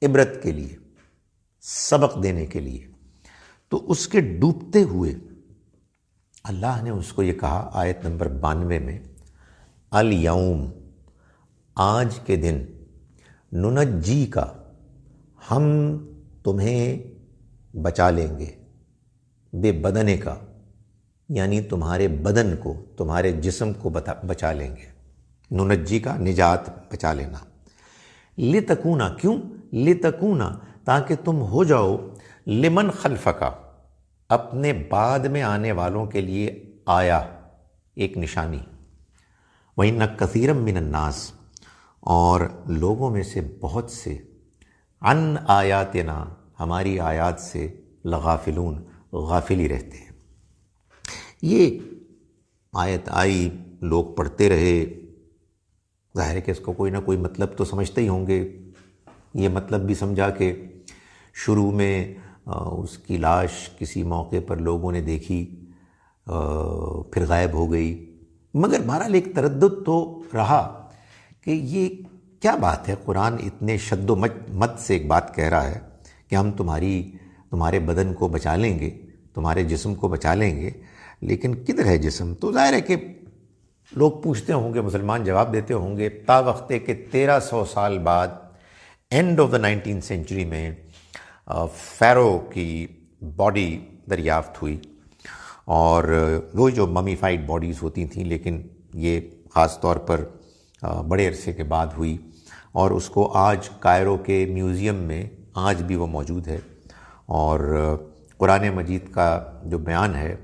عبرت کے لیے، سبق دینے کے لیے. تو اس کے ڈوبتے ہوئے اللہ نے اس کو یہ کہا آیت نمبر 92 میں، الیوم، آج کے دن، ننجی کا، ہم تمہیں بچا لیں گے، بے بدنے کا، یعنی تمہارے بدن کو، تمہارے جسم کو بچا لیں گے. ننجی کا، نجات، بچا لینا. لتکونا، کیوں؟ لتکونا، تاکہ تم ہو جاؤ، لمن خلفکا، اپنے بعد میں آنے والوں کے لیے آیا، ایک نشانی. وَإِنَّ كَثِيرًا مِّنَ النَّاسِ، اور لوگوں میں سے بہت سے، عن آیاتنا، ہماری آیات سے، لغافلون، غافل ہی رہتے ہیں. یہ آیت آئی، لوگ پڑھتے رہے، ظاہر ہے کہ اس کو کوئی نہ کوئی مطلب تو سمجھتے ہی ہوں گے. یہ مطلب بھی سمجھا کہ شروع میں اس کی لاش کسی موقع پر لوگوں نے دیکھی، پھر غائب ہو گئی. مگر بہرحال ایک تردد تو رہا کہ یہ کیا بات ہے، قرآن اتنے شد و مت سے ایک بات کہہ رہا ہے کہ ہم تمہارے بدن کو بچا لیں گے، تمہارے جسم کو بچا لیں گے، لیکن کدھر ہے جسم؟ تو ظاہر ہے کہ لوگ پوچھتے ہوں گے، مسلمان جواب دیتے ہوں گے، تا وقتے کہ 1300 سال بعد، and of the 19th century میں، فیرو کی باڈی دریافت ہوئی، اور وہ جو ممیفائڈ باڈیز ہوتی تھیں، لیکن یہ خاص طور پر بڑے عرصے کے بعد ہوئی، اور اس کو آج کائرو کے میوزیم میں آج بھی وہ موجود ہے، اور قرآن مجید کا جو بیان ہے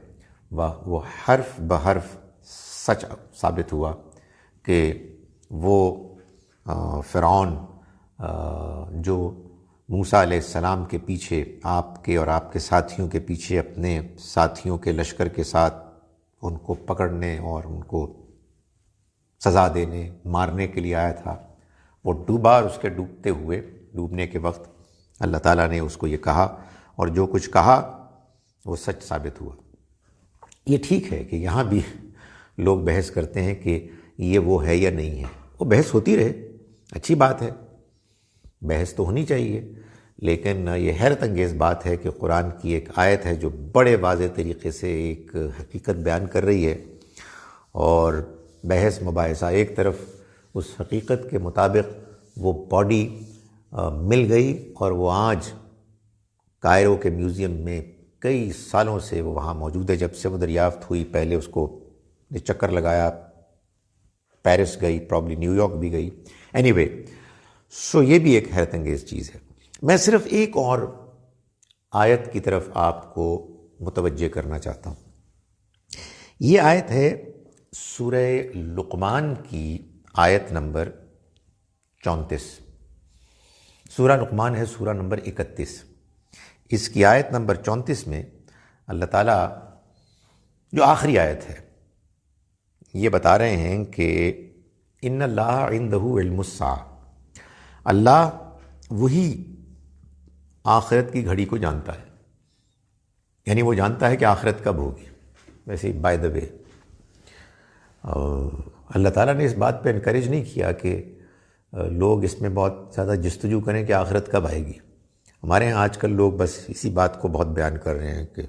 وہ حرف بحرف سچ ثابت ہوا کہ وہ فرعون جو موسیٰ علیہ السلام کے پیچھے، آپ کے اور آپ کے ساتھیوں کے پیچھے اپنے ساتھیوں کے لشکر کے ساتھ ان کو پکڑنے اور ان کو سزا دینے، مارنے کے لیے آیا تھا، وہ ڈوبا، اور اس کے ڈوبنے کے وقت اللہ تعالیٰ نے اس کو یہ کہا، اور جو کچھ کہا وہ سچ ثابت ہوا۔ یہ ٹھیک ہے کہ یہاں بھی لوگ بحث کرتے ہیں کہ یہ وہ ہے یا نہیں ہے، وہ بحث ہوتی رہے، اچھی بات ہے، بحث تو ہونی چاہیے، لیکن یہ حیرت انگیز بات ہے کہ قرآن کی ایک آیت ہے جو بڑے واضح طریقے سے ایک حقیقت بیان کر رہی ہے، اور بحث مباحثہ ایک طرف، اس حقیقت کے مطابق وہ باڈی مل گئی، اور وہ آج کائرو کے میوزیم میں کئی سالوں سے وہ وہاں موجود ہے۔ جب سے وہ دریافت ہوئی، پہلے اس کو چکر لگایا، پیرس گئی، پرابلی نیو یارک بھی گئی، اینی وے، سو یہ بھی ایک حیرت انگیز چیز ہے۔ میں صرف ایک اور آیت کی طرف آپ کو متوجہ کرنا چاہتا ہوں۔ یہ آیت ہے سورہ لقمان کی آیت نمبر 34۔ سورہ لقمان ہے سورہ نمبر 31۔ اس کی آیت نمبر 34 میں اللہ تعالیٰ، جو آخری آیت ہے، یہ بتا رہے ہیں کہ ان اللہ عندہ علم الساعہ، اللہ وہی آخرت کی گھڑی کو جانتا ہے، یعنی وہ جانتا ہے کہ آخرت کب ہوگی۔ ویسے ہی بائی دا وے، اللہ تعالیٰ نے اس بات پہ انکریج نہیں کیا کہ لوگ اس میں بہت زیادہ جستجو کریں کہ آخرت کب آئے گی۔ ہمارے ہاں آج کل لوگ بس اسی بات کو بہت بیان کر رہے ہیں کہ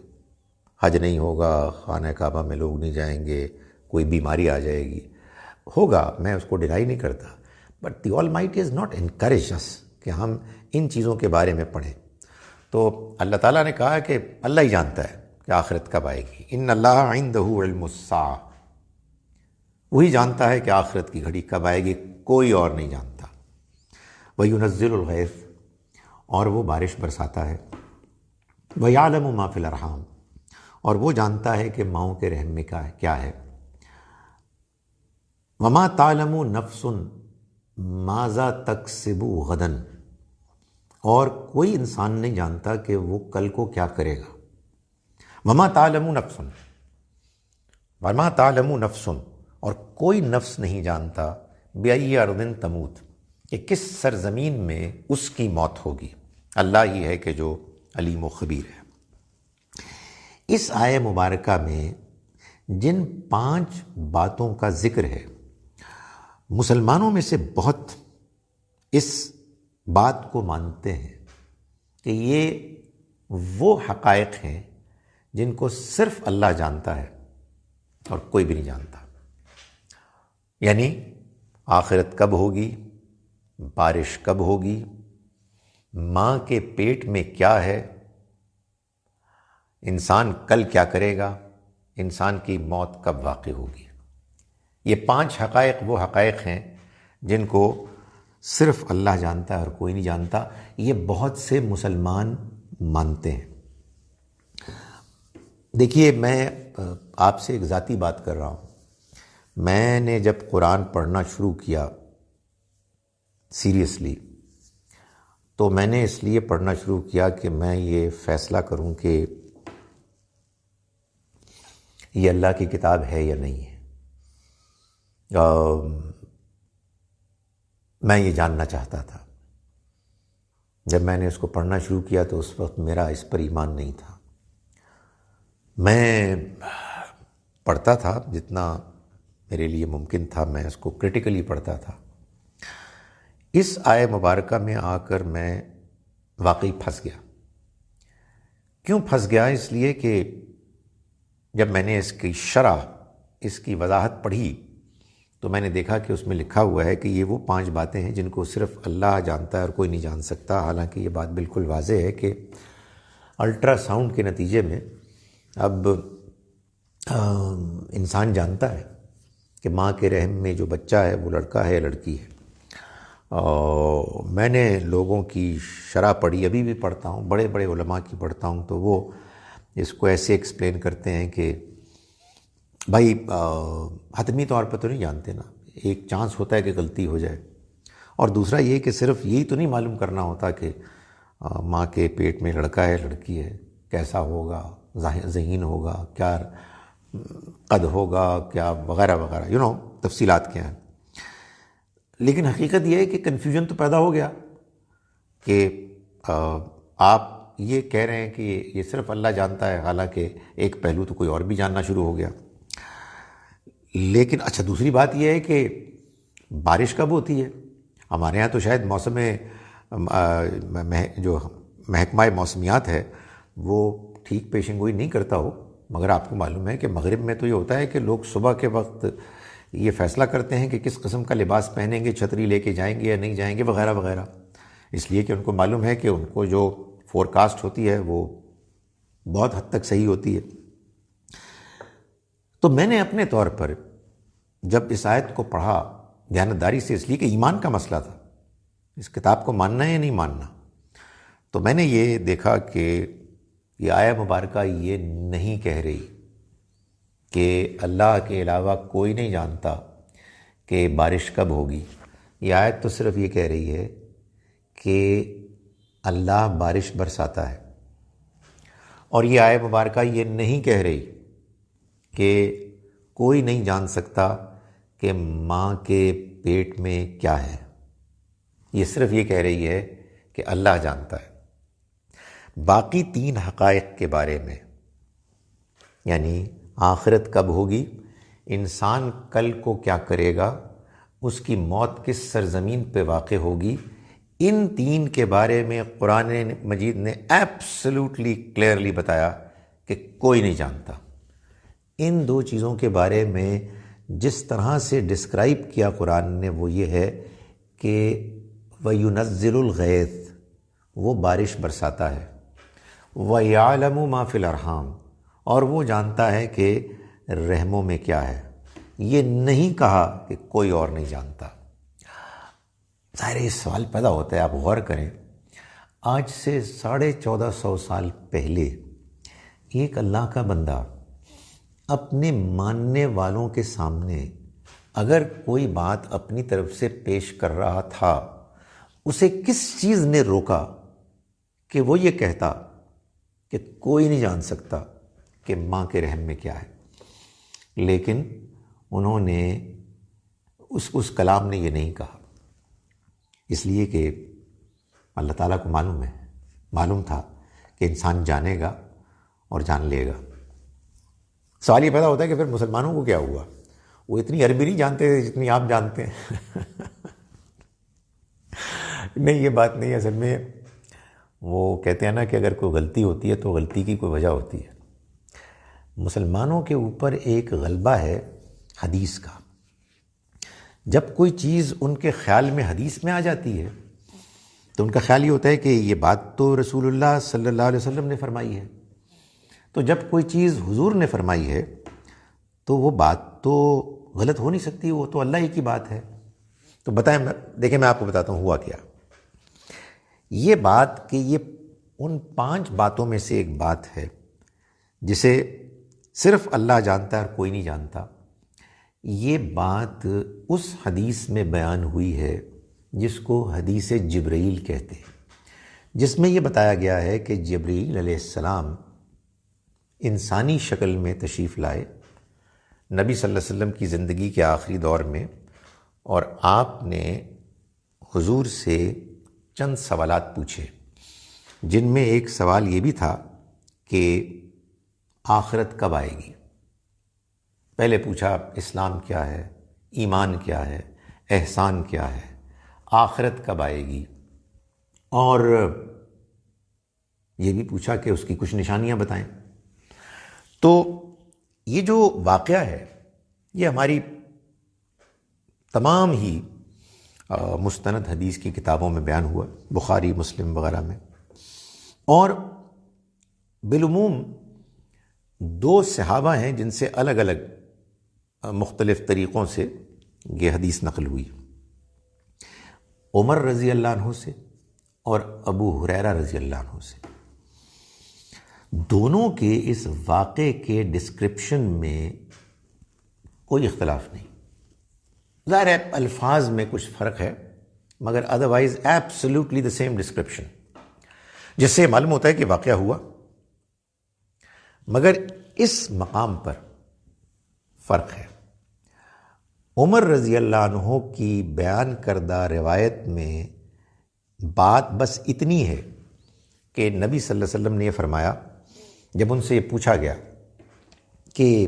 حج نہیں ہوگا، خانہ کعبہ میں لوگ نہیں جائیں گے، کوئی بیماری آ جائے گی۔ ہوگا، میں اس کو ڈینائی نہیں کرتا، but the Almighty is not encourage us کہ ہم ان چیزوں کے بارے میں پڑھیں۔ تو اللہ تعالیٰ نے کہا کہ اللہ ہی جانتا ہے کہ آخرت کب آئے گی۔ ان اللہ عندہ علم الساعہ، وہی جانتا ہے کہ آخرت کی گھڑی کب آئے گی، کوئی اور نہیں جانتا۔ وَيُنَزِّلُ الْغَيْثَ، اور وہ بارش برساتا ہے۔ وَيَعْلَمُ مَا فِي الْأَرْحَامِ، اور وہ جانتا ہے کہ ماؤں کے رحم میں کیا ہے۔ وَمَا تَعْلَمُ نَفْسٌ مَاذَا تَكْسِبُ غَدًا، اور کوئی انسان نہیں جانتا کہ وہ کل کو کیا کرے گا۔ وَمَا تَعْلَمُ نَفْسٌ، وَمَا تَعْلَمُ نَفْسٌ، اور کوئی نفس نہیں جانتا بِأَيِّ أَرْضٍ تَمُوتُ، کہ کس سرزمین میں اس کی موت ہوگی۔ اللہ ہی ہے کہ جو علیم و خبیر ہے۔ اس آیہ مبارکہ میں جن 5 باتوں کا ذکر ہے، مسلمانوں میں سے بہت اس بات کو مانتے ہیں کہ یہ وہ حقائق ہیں جن کو صرف اللہ جانتا ہے اور کوئی بھی نہیں جانتا، یعنی آخرت کب ہوگی، بارش کب ہوگی، ماں کے پیٹ میں کیا ہے، انسان کل کیا کرے گا، انسان کی موت کب واقع ہوگی۔ یہ 5 حقائق وہ حقائق ہیں جن کو صرف اللہ جانتا ہے اور کوئی نہیں جانتا۔ یہ بہت سے مسلمان مانتے ہیں۔ دیکھیے، میں آپ سے ایک ذاتی بات کر رہا ہوں۔ میں نے جب قرآن پڑھنا شروع کیا سیریسلی، تو میں نے اس لیے پڑھنا شروع کیا کہ میں یہ فیصلہ کروں کہ یہ اللہ کی کتاب ہے یا نہیں ہے۔ میں یہ جاننا چاہتا تھا۔ جب میں نے اس کو پڑھنا شروع کیا تو اس وقت میرا اس پر ایمان نہیں تھا۔ میں پڑھتا تھا جتنا میرے لیے ممکن تھا، میں اس کو کرٹیکلی پڑھتا تھا۔ اس آیہ مبارکہ میں آ کر میں واقعی پھنس گیا۔ کیوں پھنس گیا؟ اس لیے کہ جب میں نے اس کی شرح، اس کی وضاحت پڑھی تو میں نے دیکھا کہ اس میں لکھا ہوا ہے کہ یہ وہ 5 باتیں ہیں جن کو صرف اللہ جانتا ہے اور کوئی نہیں جان سکتا۔ حالانکہ یہ بات بالکل واضح ہے کہ الٹرا ساؤنڈ کے نتیجے میں اب انسان جانتا ہے کہ ماں کے رحم میں جو بچہ ہے وہ لڑکا ہے یا لڑکی ہے. اور میں نے لوگوں کی شرح پڑھی، ابھی بھی پڑھتا ہوں، بڑے بڑے علماء کی پڑھتا ہوں، تو وہ اس کو ایسے ایکسپلین کرتے ہیں کہ بھائی حتمی طور پر تو نہیں جانتے نا، ایک چانس ہوتا ہے کہ غلطی ہو جائے، اور دوسرا یہ کہ صرف یہی تو نہیں معلوم کرنا ہوتا کہ ماں کے پیٹ میں لڑکا ہے لڑکی ہے، کیسا ہوگا، ذہین ہوگا، کیا قد ہوگا، کیا وغیرہ وغیرہ، تفصیلات کیا ہیں. لیکن حقیقت یہ ہے کہ کنفیوژن تو پیدا ہو گیا کہ آپ یہ کہہ رہے ہیں کہ یہ صرف اللہ جانتا ہے، حالانکہ ایک پہلو تو کوئی اور بھی جاننا شروع ہو گیا. لیکن اچھا، دوسری بات یہ ہے کہ بارش کب ہوتی ہے؟ ہمارے ہاں تو شاید موسم جو محکمہ موسمیات ہے وہ ٹھیک پیشن گوئی نہیں کرتا ہو، مگر آپ کو معلوم ہے کہ مغرب میں تو یہ ہوتا ہے کہ لوگ صبح کے وقت یہ فیصلہ کرتے ہیں کہ کس قسم کا لباس پہنیں گے، چھتری لے کے جائیں گے یا نہیں جائیں گے، وغیرہ وغیرہ، اس لیے کہ ان کو معلوم ہے کہ ان کو جو فور کاسٹ ہوتی ہے وہ بہت حد تک صحیح ہوتی ہے. تو میں نے اپنے طور پر جب اس آیت کو پڑھا دیانتداری سے، اس لیے کہ ایمان کا مسئلہ تھا، اس کتاب کو ماننا ہے یا نہیں ماننا، تو میں نے یہ دیکھا کہ یہ آیت مبارکہ یہ نہیں کہہ رہی کہ اللہ کے علاوہ کوئی نہیں جانتا کہ بارش کب ہوگی. یہ آیت تو صرف یہ کہہ رہی ہے کہ اللہ بارش برساتا ہے. اور یہ آیت مبارکہ یہ نہیں کہہ رہی کہ کوئی نہیں جان سکتا کہ ماں کے پیٹ میں کیا ہے. یہ صرف یہ کہہ رہی ہے کہ اللہ جانتا ہے. باقی تین حقائق کے بارے میں، یعنی آخرت کب ہوگی، انسان کل کو کیا کرے گا، اس کی موت کس سرزمین پہ واقع ہوگی، ان تین کے بارے میں قرآن مجید نے ایبسلیوٹلی کلیئرلی بتایا کہ کوئی نہیں جانتا. ان دو چیزوں کے بارے میں جس طرح سے ڈسکرائب کیا قرآن نے وہ یہ ہے کہ وَيُنَزِّلُ الْغَيْثَ، وہ بارش برساتا ہے، وَيَعْلَمُ مَا فِي الْأَرْحَامِ، اور وہ جانتا ہے کہ رحموں میں کیا ہے. یہ نہیں کہا کہ کوئی اور نہیں جانتا. ظاہر یہ سوال پیدا ہوتا ہے، آپ غور کریں، آج سے 1450 سال پہلے ایک اللہ کا بندہ اپنے ماننے والوں کے سامنے اگر کوئی بات اپنی طرف سے پیش کر رہا تھا، اسے کس چیز نے روکا کہ وہ یہ کہتا کہ کوئی نہیں جان سکتا کہ ماں کے رحم میں کیا ہے. لیکن انہوں نے اس کلام نے یہ نہیں کہا، اس لیے کہ اللہ تعالیٰ کو معلوم تھا کہ انسان جانے گا اور جان لے گا. سوال یہ پیدا ہوتا ہے کہ پھر مسلمانوں کو کیا ہوا؟ وہ اتنی عربی نہیں جانتے جتنی آپ جانتے ہیں. نہیں، یہ بات نہیں. اصل میں وہ کہتے ہیں نا کہ اگر کوئی غلطی ہوتی ہے تو غلطی کی کوئی وجہ ہوتی ہے. مسلمانوں کے اوپر ایک غلبہ ہے حدیث کا. جب کوئی چیز ان کے خیال میں حدیث میں آ جاتی ہے تو ان کا خیال یہ ہوتا ہے کہ یہ بات تو رسول اللہ صلی اللہ علیہ وسلم نے فرمائی ہے. تو جب کوئی چیز حضور نے فرمائی ہے تو وہ بات تو غلط ہو نہیں سکتی، وہ تو اللہ ہی کی بات ہے. تو بتائیں، دیکھیں میں آپ کو بتاتا ہوں ہوا کیا. یہ بات کہ یہ ان 5 باتوں میں سے ایک بات ہے جسے صرف اللہ جانتا ہے اور کوئی نہیں جانتا. یہ بات اس حدیث میں بیان ہوئی ہے جس کو حدیث جبرائیل کہتے ہیں، جس میں یہ بتایا گیا ہے کہ جبرائیل علیہ السلام انسانی شکل میں تشریف لائے نبی صلی اللہ علیہ وسلم کی زندگی کے آخری دور میں، اور آپ نے حضور سے چند سوالات پوچھے، جن میں ایک سوال یہ بھی تھا کہ آخرت کب آئے گی. پہلے پوچھا اسلام کیا ہے، ایمان کیا ہے، احسان کیا ہے، آخرت کب آئے گی، اور یہ بھی پوچھا کہ اس کی کچھ نشانیاں بتائیں. تو یہ جو واقعہ ہے یہ ہماری تمام ہی مستند حدیث کی کتابوں میں بیان ہوا، بخاری، مسلم وغیرہ میں. اور بالعموم دو صحابہ ہیں جن سے الگ الگ مختلف طریقوں سے یہ حدیث نقل ہوئی، عمر رضی اللہ عنہ سے اور ابو ہریرہ رضی اللہ عنہ سے۔ دونوں کے اس واقعے کے ڈسکرپشن میں کوئی اختلاف نہیں، ظاہر ہے الفاظ میں کچھ فرق ہے مگر otherwise absolutely the same description, جس سے معلوم ہوتا ہے کہ واقعہ ہوا، مگر اس مقام پر فرق ہے۔ عمر رضی اللہ عنہ کی بیان کردہ روایت میں بات بس اتنی ہے کہ نبی صلی اللہ علیہ وسلم نے یہ فرمایا، جب ان سے یہ پوچھا گیا کہ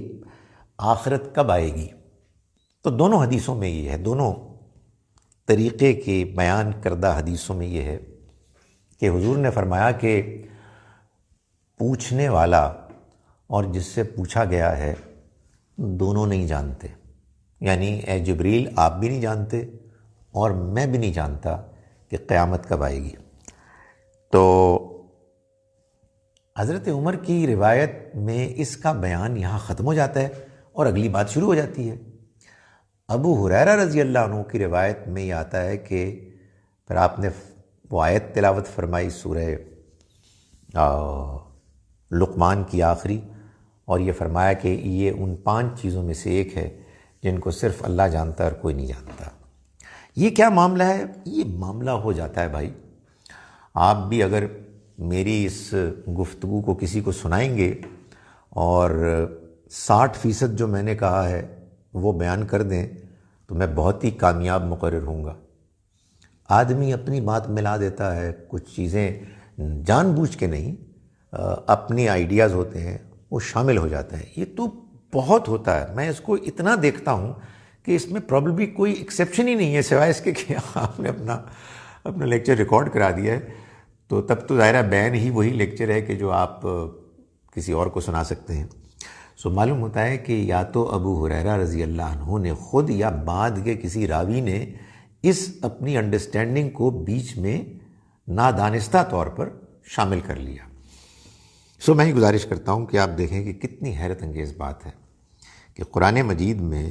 آخرت کب آئے گی، تو دونوں حدیثوں میں یہ ہے، دونوں طریقے کے بیان کردہ حدیثوں میں یہ ہے کہ حضور نے فرمایا کہ پوچھنے والا اور جس سے پوچھا گیا ہے دونوں نہیں جانتے، یعنی اے جبریل آپ بھی نہیں جانتے اور میں بھی نہیں جانتا کہ قیامت کب آئے گی۔ تو حضرت عمر کی روایت میں اس کا بیان یہاں ختم ہو جاتا ہے اور اگلی بات شروع ہو جاتی ہے۔ ابو ہریرہ رضی اللہ عنہ کی روایت میں یہ آتا ہے کہ پھر آپ نے وہ آیت تلاوت فرمائی سورہ لقمان کی آخری، اور یہ فرمایا کہ یہ ان 5 چیزوں میں سے ایک ہے جن کو صرف اللہ جانتا ہے اور کوئی نہیں جانتا۔ یہ کیا معاملہ ہے؟ یہ معاملہ ہو جاتا ہے بھائی، آپ بھی اگر میری اس گفتگو کو کسی کو سنائیں گے اور 60% جو میں نے کہا ہے وہ بیان کر دیں تو میں بہت ہی کامیاب مقرر ہوں گا۔ آدمی اپنی بات ملا دیتا ہے، کچھ چیزیں جان بوجھ کے نہیں، اپنے آئیڈیاز ہوتے ہیں وہ شامل ہو جاتا ہے، یہ تو بہت ہوتا ہے۔ میں اس کو اتنا دیکھتا ہوں کہ اس میں پرابیبلی کوئی ایکسیپشن ہی نہیں ہے سوائے اس کے کہ آپ نے اپنا لیکچر ریکارڈ کرا دیا ہے، تو تب تو ظاہرہ بین ہی وہی لیکچر ہے کہ جو آپ کسی اور کو سنا سکتے ہیں۔ سو معلوم ہوتا ہے کہ یا تو ابو ہریرہ رضی اللہ عنہ نے خود یا بعد کے کسی راوی نے اس اپنی انڈرسٹینڈنگ کو بیچ میں نادانستہ طور پر شامل کر لیا۔ سو میں ہی گزارش کرتا ہوں کہ آپ دیکھیں کہ کتنی حیرت انگیز بات ہے کہ قرآن مجید میں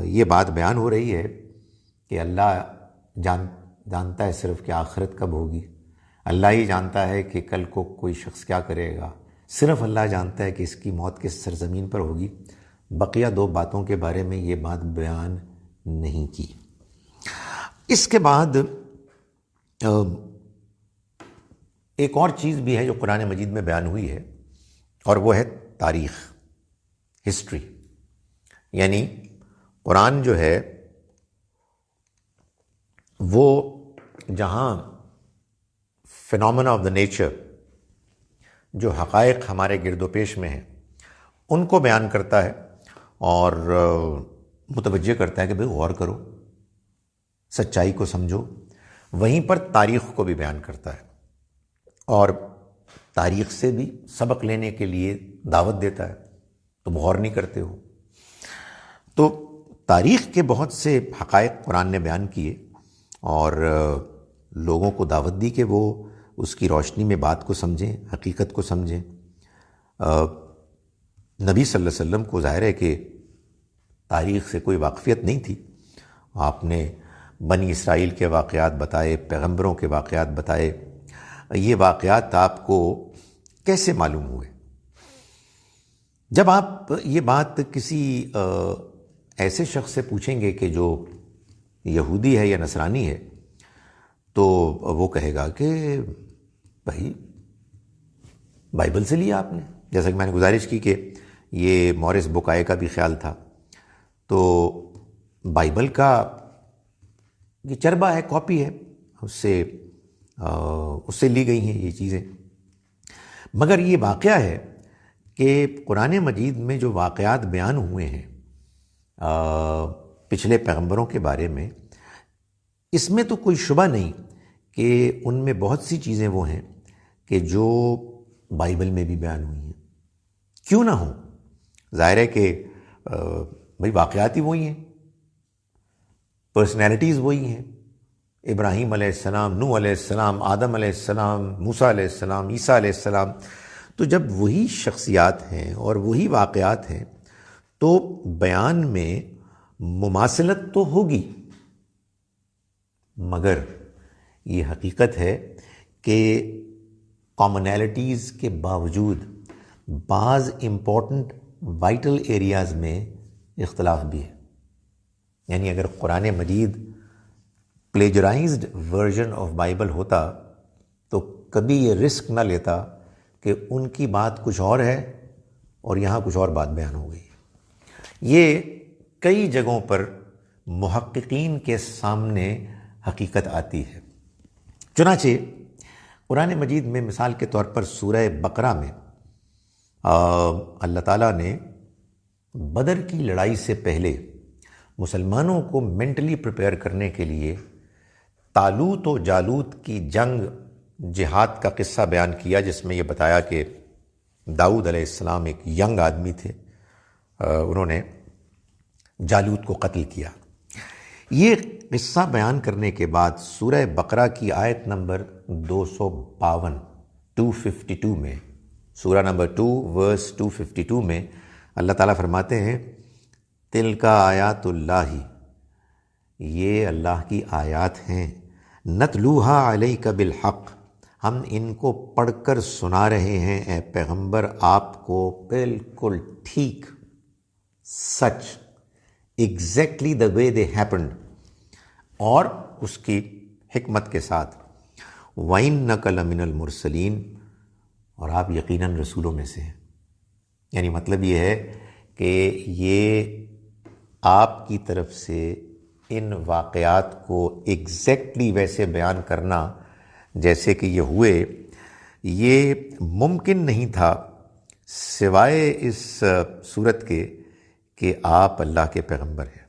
یہ بات بیان ہو رہی ہے کہ اللہ جانتا ہے صرف کہ آخرت کب ہوگی، اللہ ہی جانتا ہے کہ کل کو کوئی شخص کیا کرے گا، صرف اللہ جانتا ہے کہ اس کی موت کس سرزمین پر ہوگی، بقیہ 2 باتوں کے بارے میں یہ بات بیان نہیں کی۔ اس کے بعد ایک اور چیز بھی ہے جو قرآن مجید میں بیان ہوئی ہے، اور وہ ہے تاریخ، ہسٹری۔ یعنی قرآن جو ہے وہ جہاں فینومینا آف دا نیچر، جو حقائق ہمارے گرد و پیش میں ہیں ان کو بیان کرتا ہے اور متوجہ کرتا ہے کہ بھئی غور کرو، سچائی کو سمجھو، وہیں پر تاریخ کو بھی بیان کرتا ہے اور تاریخ سے بھی سبق لینے کے لیے دعوت دیتا ہے، تم غور نہیں کرتے ہو۔ تو تاریخ کے بہت سے حقائق قرآن نے بیان کیے اور لوگوں کو دعوت دی کہ وہ اس کی روشنی میں بات کو سمجھیں، حقیقت کو سمجھیں۔ نبی صلی اللہ علیہ وسلم کو ظاہر ہے کہ تاریخ سے کوئی واقفیت نہیں تھی، آپ نے بنی اسرائیل کے واقعات بتائے، پیغمبروں کے واقعات بتائے، یہ واقعات آپ کو کیسے معلوم ہوئے؟ جب آپ یہ بات کسی ایسے شخص سے پوچھیں گے کہ جو یہودی ہے یا نصرانی ہے تو وہ کہے گا کہ بھائی بائبل سے لیا آپ نے، جیسا کہ میں نے گزارش کی کہ یہ مورس بکائے کا بھی خیال تھا، تو بائبل کا یہ چربہ ہے، کاپی ہے، اس سے لی گئی ہیں یہ چیزیں۔ مگر یہ واقعہ ہے کہ قرآن مجید میں جو واقعات بیان ہوئے ہیں پچھلے پیغمبروں کے بارے میں، اس میں تو کوئی شبہ نہیں کہ ان میں بہت سی چیزیں وہ ہیں کہ جو بائبل میں بھی بیان ہوئی ہیں، کیوں نہ ہوں؟ ظاہر ہے کہ بھئی واقعات ہی وہی ہیں، پرسنالٹیز وہی ہیں، ابراہیم علیہ السلام، نوح علیہ السلام، آدم علیہ السلام، موسیٰ علیہ السلام، عیسیٰ علیہ السلام، تو جب وہی شخصیات ہیں اور وہی واقعات ہیں تو بیان میں مماثلت تو ہوگی، مگر یہ حقیقت ہے کہ کامنالٹیز کے باوجود بعض امپورٹنٹ وائٹل ایریاز میں اختلاف بھی ہے. یعنی اگر قرآن مجید پلیجرائزڈ ورژن آف بائبل ہوتا تو کبھی یہ رسک نہ لیتا کہ ان کی بات کچھ اور ہے اور یہاں کچھ اور بات بیان ہو گئی. یہ کئی جگہوں پر محققین کے سامنے حقیقت آتی ہے. چنانچہ قرآن مجید میں مثال کے طور پر سورہ بقرہ میں اللہ تعالیٰ نے بدر کی لڑائی سے پہلے مسلمانوں کو مینٹلی پریپیئر کرنے کے لیے طالوت و جالوت کی جنگ جہاد کا قصہ بیان کیا، جس میں یہ بتایا کہ داؤد علیہ السلام ایک ینگ آدمی تھے، انہوں نے جالوت کو قتل کیا. یہ قصہ بیان کرنے کے بعد سورہ بقرہ کی آیت نمبر 252 میں، سورہ نمبر 2 ورس 252 میں اللہ تعالیٰ فرماتے ہیں تِلْکَ آیات اللہ، یہ اللہ کی آیات ہیں، نَتْلُوهَا عَلَيْكَ بِالْحَقِّ، ہم ان کو پڑھ کر سنا رہے ہیں اے پیغمبر آپ کو بالکل ٹھیک، سچ، exactly the way they happened, اور اس کی حکمت کے ساتھ. وَإِنَّكَ لَمِنَ الْمُرْسَلِينَ، اور آپ یقیناً رسولوں میں سے ہیں. یعنی مطلب یہ ہے کہ یہ آپ کی طرف سے ان واقعات کو ایگزیکٹلی ویسے بیان کرنا جیسے کہ یہ ہوئے، یہ ممکن نہیں تھا سوائے اس صورت کے کہ آپ اللہ کے پیغمبر ہیں.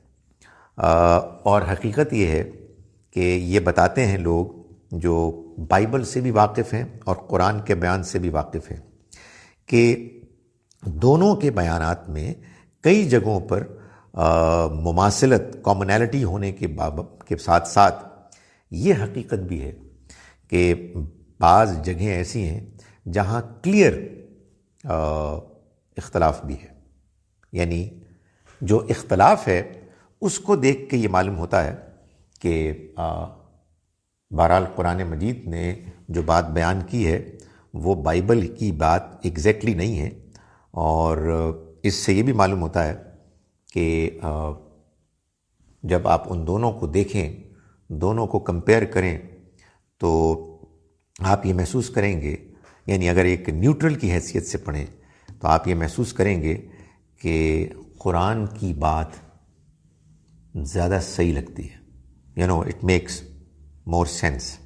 اور حقیقت یہ ہے کہ یہ بتاتے ہیں لوگ جو بائبل سے بھی واقف ہیں اور قرآن کے بیان سے بھی واقف ہیں کہ دونوں کے بیانات میں کئی جگہوں پر مماثلت، کامنالٹی ہونے کے ساتھ ساتھ یہ حقیقت بھی ہے کہ بعض جگہیں ایسی ہیں جہاں کلیئر اختلاف بھی ہے. یعنی جو اختلاف ہے اس کو دیکھ کے یہ معلوم ہوتا ہے کہ بہرحال قرآن مجید نے جو بات بیان کی ہے وہ بائبل کی بات ایگزیکٹلی نہیں ہے. اور اس سے یہ بھی معلوم ہوتا ہے کہ جب آپ ان دونوں کو دیکھیں، دونوں کو کمپیئر کریں، تو آپ یہ محسوس کریں گے، یعنی اگر ایک نیوٹرل کی حیثیت سے پڑھیں تو آپ یہ محسوس کریں گے کہ قرآن کی بات زیادہ صحیح لگتی ہے. It makes more sense.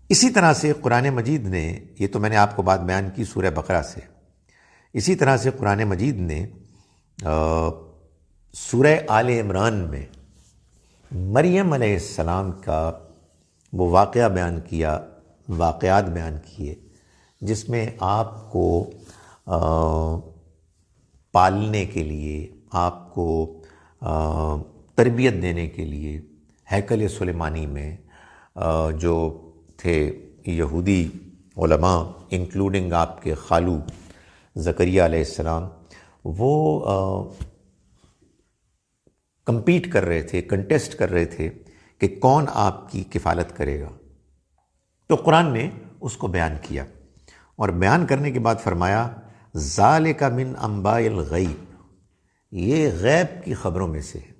اسی طرح سے قرآن مجید نے، یہ تو میں نے آپ کو بات بیان کی سورہ بقرہ سے، اسی طرح سے قرآن مجید نے سورہ آل عمران میں مریم علیہ السلام کا وہ واقعہ بیان کیا، واقعات بیان کیے جس میں آپ کو پالنے کے لیے، آپ کو تربیت دینے کے لیے ہیکل سلیمانی میں جو تھے یہودی علماء انکلوڈنگ آپ کے خالو زکریا علیہ السلام، وہ کمپیٹ کر رہے تھے، کنٹیسٹ کر رہے تھے کہ کون آپ کی کفالت کرے گا. تو قرآن نے اس کو بیان کیا، اور بیان کرنے کے بعد فرمایا ذالک من انباء الغیب، یہ غیب کی خبروں میں سے ہے،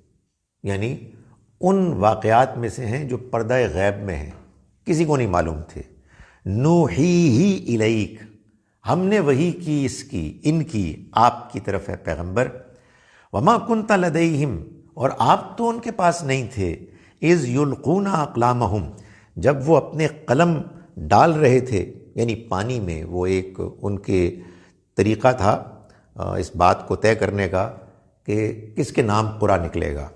یعنی ان واقعات میں سے ہیں جو پردہ غیب میں ہیں، کسی کو نہیں معلوم تھے. نوحیہ الیک، ہم نے وحی کی ان کی آپ کی طرف ہے پیغمبر. وما کنت لدیہم، اور آپ تو ان کے پاس نہیں تھے، اذ یلقون اقلامہم، جب وہ اپنے قلم ڈال رہے تھے، یعنی پانی میں. وہ ایک ان کے طریقہ تھا اس بات کو طے کرنے کا کہ کس کے نام قرآن نکلے گا.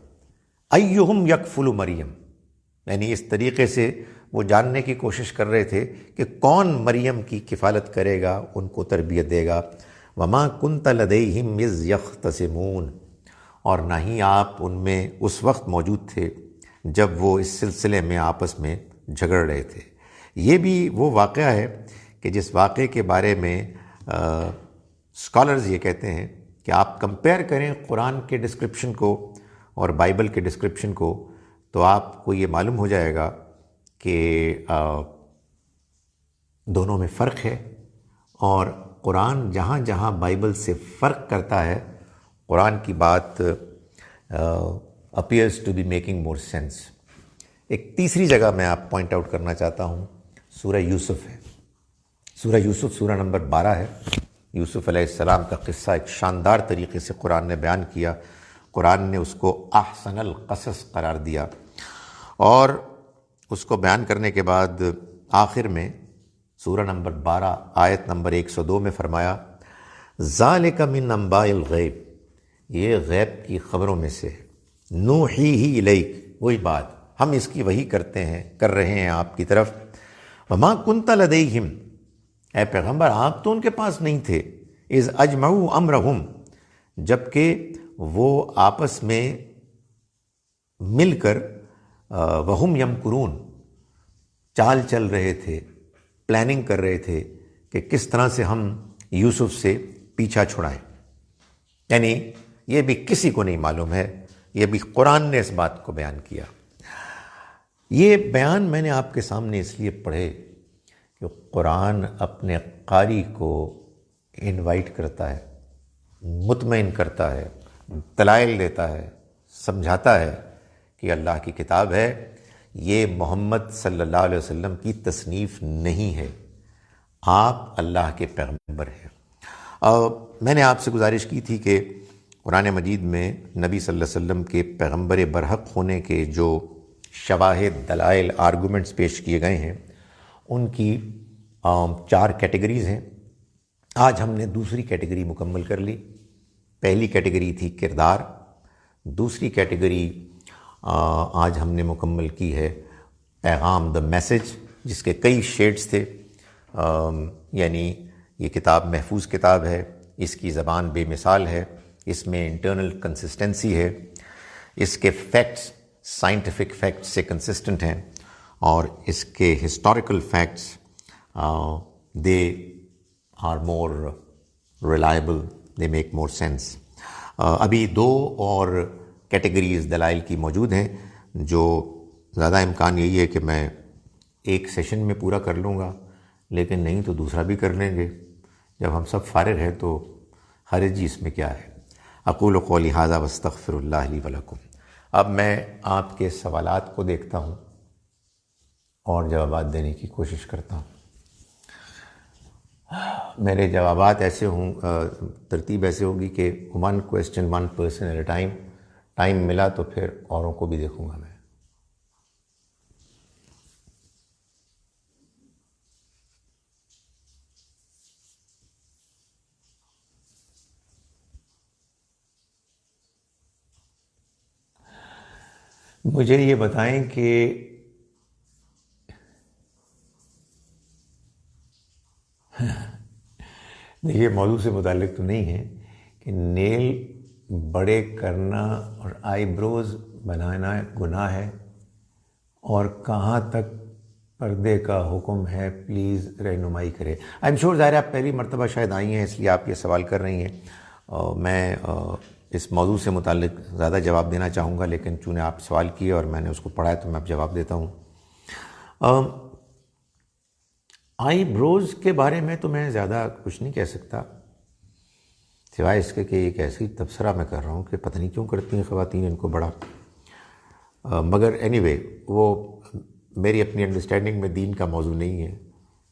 ایہم یکفل مریم، یعنی اس طریقے سے وہ جاننے کی کوشش کر رہے تھے کہ کون مریم کی کفالت کرے گا، ان کو تربیت دے گا. وما کنت لدیہم اذ یختصمون، اور نہ ہی آپ ان میں اس وقت موجود تھے جب وہ اس سلسلے میں آپس میں جھگڑ رہے تھے. یہ بھی وہ واقعہ ہے کہ جس واقعے کے بارے میں اسکالرز یہ کہتے ہیں کہ آپ کمپیئر کریں قرآن کے ڈسکرپشن کو اور بائبل کے ڈسکرپشن کو تو آپ کو یہ معلوم ہو جائے گا کہ دونوں میں فرق ہے، اور قرآن جہاں جہاں بائبل سے فرق کرتا ہے قرآن کی بات appears to be making more sense. ایک تیسری جگہ میں آپ پوائنٹ آؤٹ کرنا چاہتا ہوں، سورہ یوسف ہے۔ سورہ یوسف سورہ نمبر 12 ہے۔ یوسف علیہ السلام کا قصہ ایک شاندار طریقے سے قرآن نے بیان کیا۔ قرآن نے اس کو احسن القصص قرار دیا، اور اس کو بیان کرنے کے بعد آخر میں سورہ نمبر 12 آیت نمبر 102 میں فرمایا ذالک من انباء الغیب، یہ غیب کی خبروں میں سے ہے، نوحیہ الیک، وہی بات ہم اس کی وحی کر رہے ہیں آپ کی طرف، وما کنت لدیہم، اے پیغمبر آپ تو ان کے پاس نہیں تھے، اذ اجمعوا امرہم، جبکہ وہ آپس میں مل کر وہم یمکرون، چال چل رہے تھے، پلاننگ کر رہے تھے کہ کس طرح سے ہم یوسف سے پیچھا چھڑائیں۔ یعنی یہ بھی کسی کو نہیں معلوم ہے، یہ بھی قرآن نے اس بات کو بیان کیا۔ یہ بیان میں نے آپ کے سامنے اس لیے پڑھے کہ قرآن اپنے قاری کو انوائٹ کرتا ہے، مطمئن کرتا ہے، دلائل دیتا ہے، سمجھاتا ہے کہ اللہ کی کتاب ہے، یہ محمد صلی اللہ علیہ وسلم کی تصنیف نہیں ہے، آپ اللہ کے پیغمبر ہیں۔ میں نے آپ سے گزارش کی تھی کہ قرآن مجید میں نبی صلی اللہ علیہ وسلم کے پیغمبر برحق ہونے کے جو شواہد، دلائل، آرگومنٹس پیش کیے گئے ہیں، ان کی 4 کیٹیگریز ہیں۔ آج ہم نے دوسری کیٹیگری مکمل کر لی۔ پہلی کیٹیگری تھی کردار، دوسری کیٹیگری آج ہم نے مکمل کی ہے پیغام، دا میسج، جس کے کئی شیڈز تھے۔ یعنی یہ کتاب محفوظ کتاب ہے، اس کی زبان بے مثال ہے، اس میں انٹرنل کنسسٹنسی ہے، اس کے فیکٹس سائنٹیفک فیکٹس سے کنسسٹنٹ ہیں، اور اس کے historical facts they are more reliable, they make more sense. ابھی 2 اور کیٹیگریز دلائل کی موجود ہیں، جو زیادہ امکان یہی ہے کہ میں ایک سیشن میں پورا کر لوں گا، لیکن نہیں تو دوسرا بھی کر لیں گے۔ جب ہم سب فارغ ہیں تو حرج جی اس میں کیا ہے۔ اقول قولی ھذا واستغفر اللہ لی ولکم۔ اب میں آپ کے سوالات کو دیکھتا ہوں اور جوابات دینے کی کوشش کرتا ہوں۔ میرے جوابات ایسے ہوں، ترتیب ایسے ہوگی کہ 1 question 1 person at a time۔ Time ملا تو پھر اوروں کو بھی دیکھوں گا میں۔ مجھے یہ بتائیں کہ دیکھیے موضوع سے متعلق تو نہیں ہے کہ نیل بڑے کرنا اور آئی بروز بنانا گناہ ہے، اور کہاں تک پردے کا حکم ہے، پلیز رہنمائی کرے۔ آئی ایم شیور ظاہر آپ پہلی مرتبہ شاید آئی ہیں، اس لیے آپ یہ سوال کر رہی ہیں۔ میں اس موضوع سے متعلق زیادہ جواب دینا چاہوں گا، لیکن چونکہ آپ سوال کیے اور میں نے اس کو پڑھا ہے تو میں اب جواب دیتا ہوں۔ آئی بروز کے بارے میں تو میں زیادہ کچھ نہیں کہہ سکتا، سوائے اس کے کہ ایک ایسی تبصرہ میں کر رہا ہوں کہ پتہ نہیں کیوں کرتی ہیں خواتین ان کو بڑا، مگر اینی وے وہ میری اپنی انڈرسٹینڈنگ میں دین کا موضوع نہیں ہے،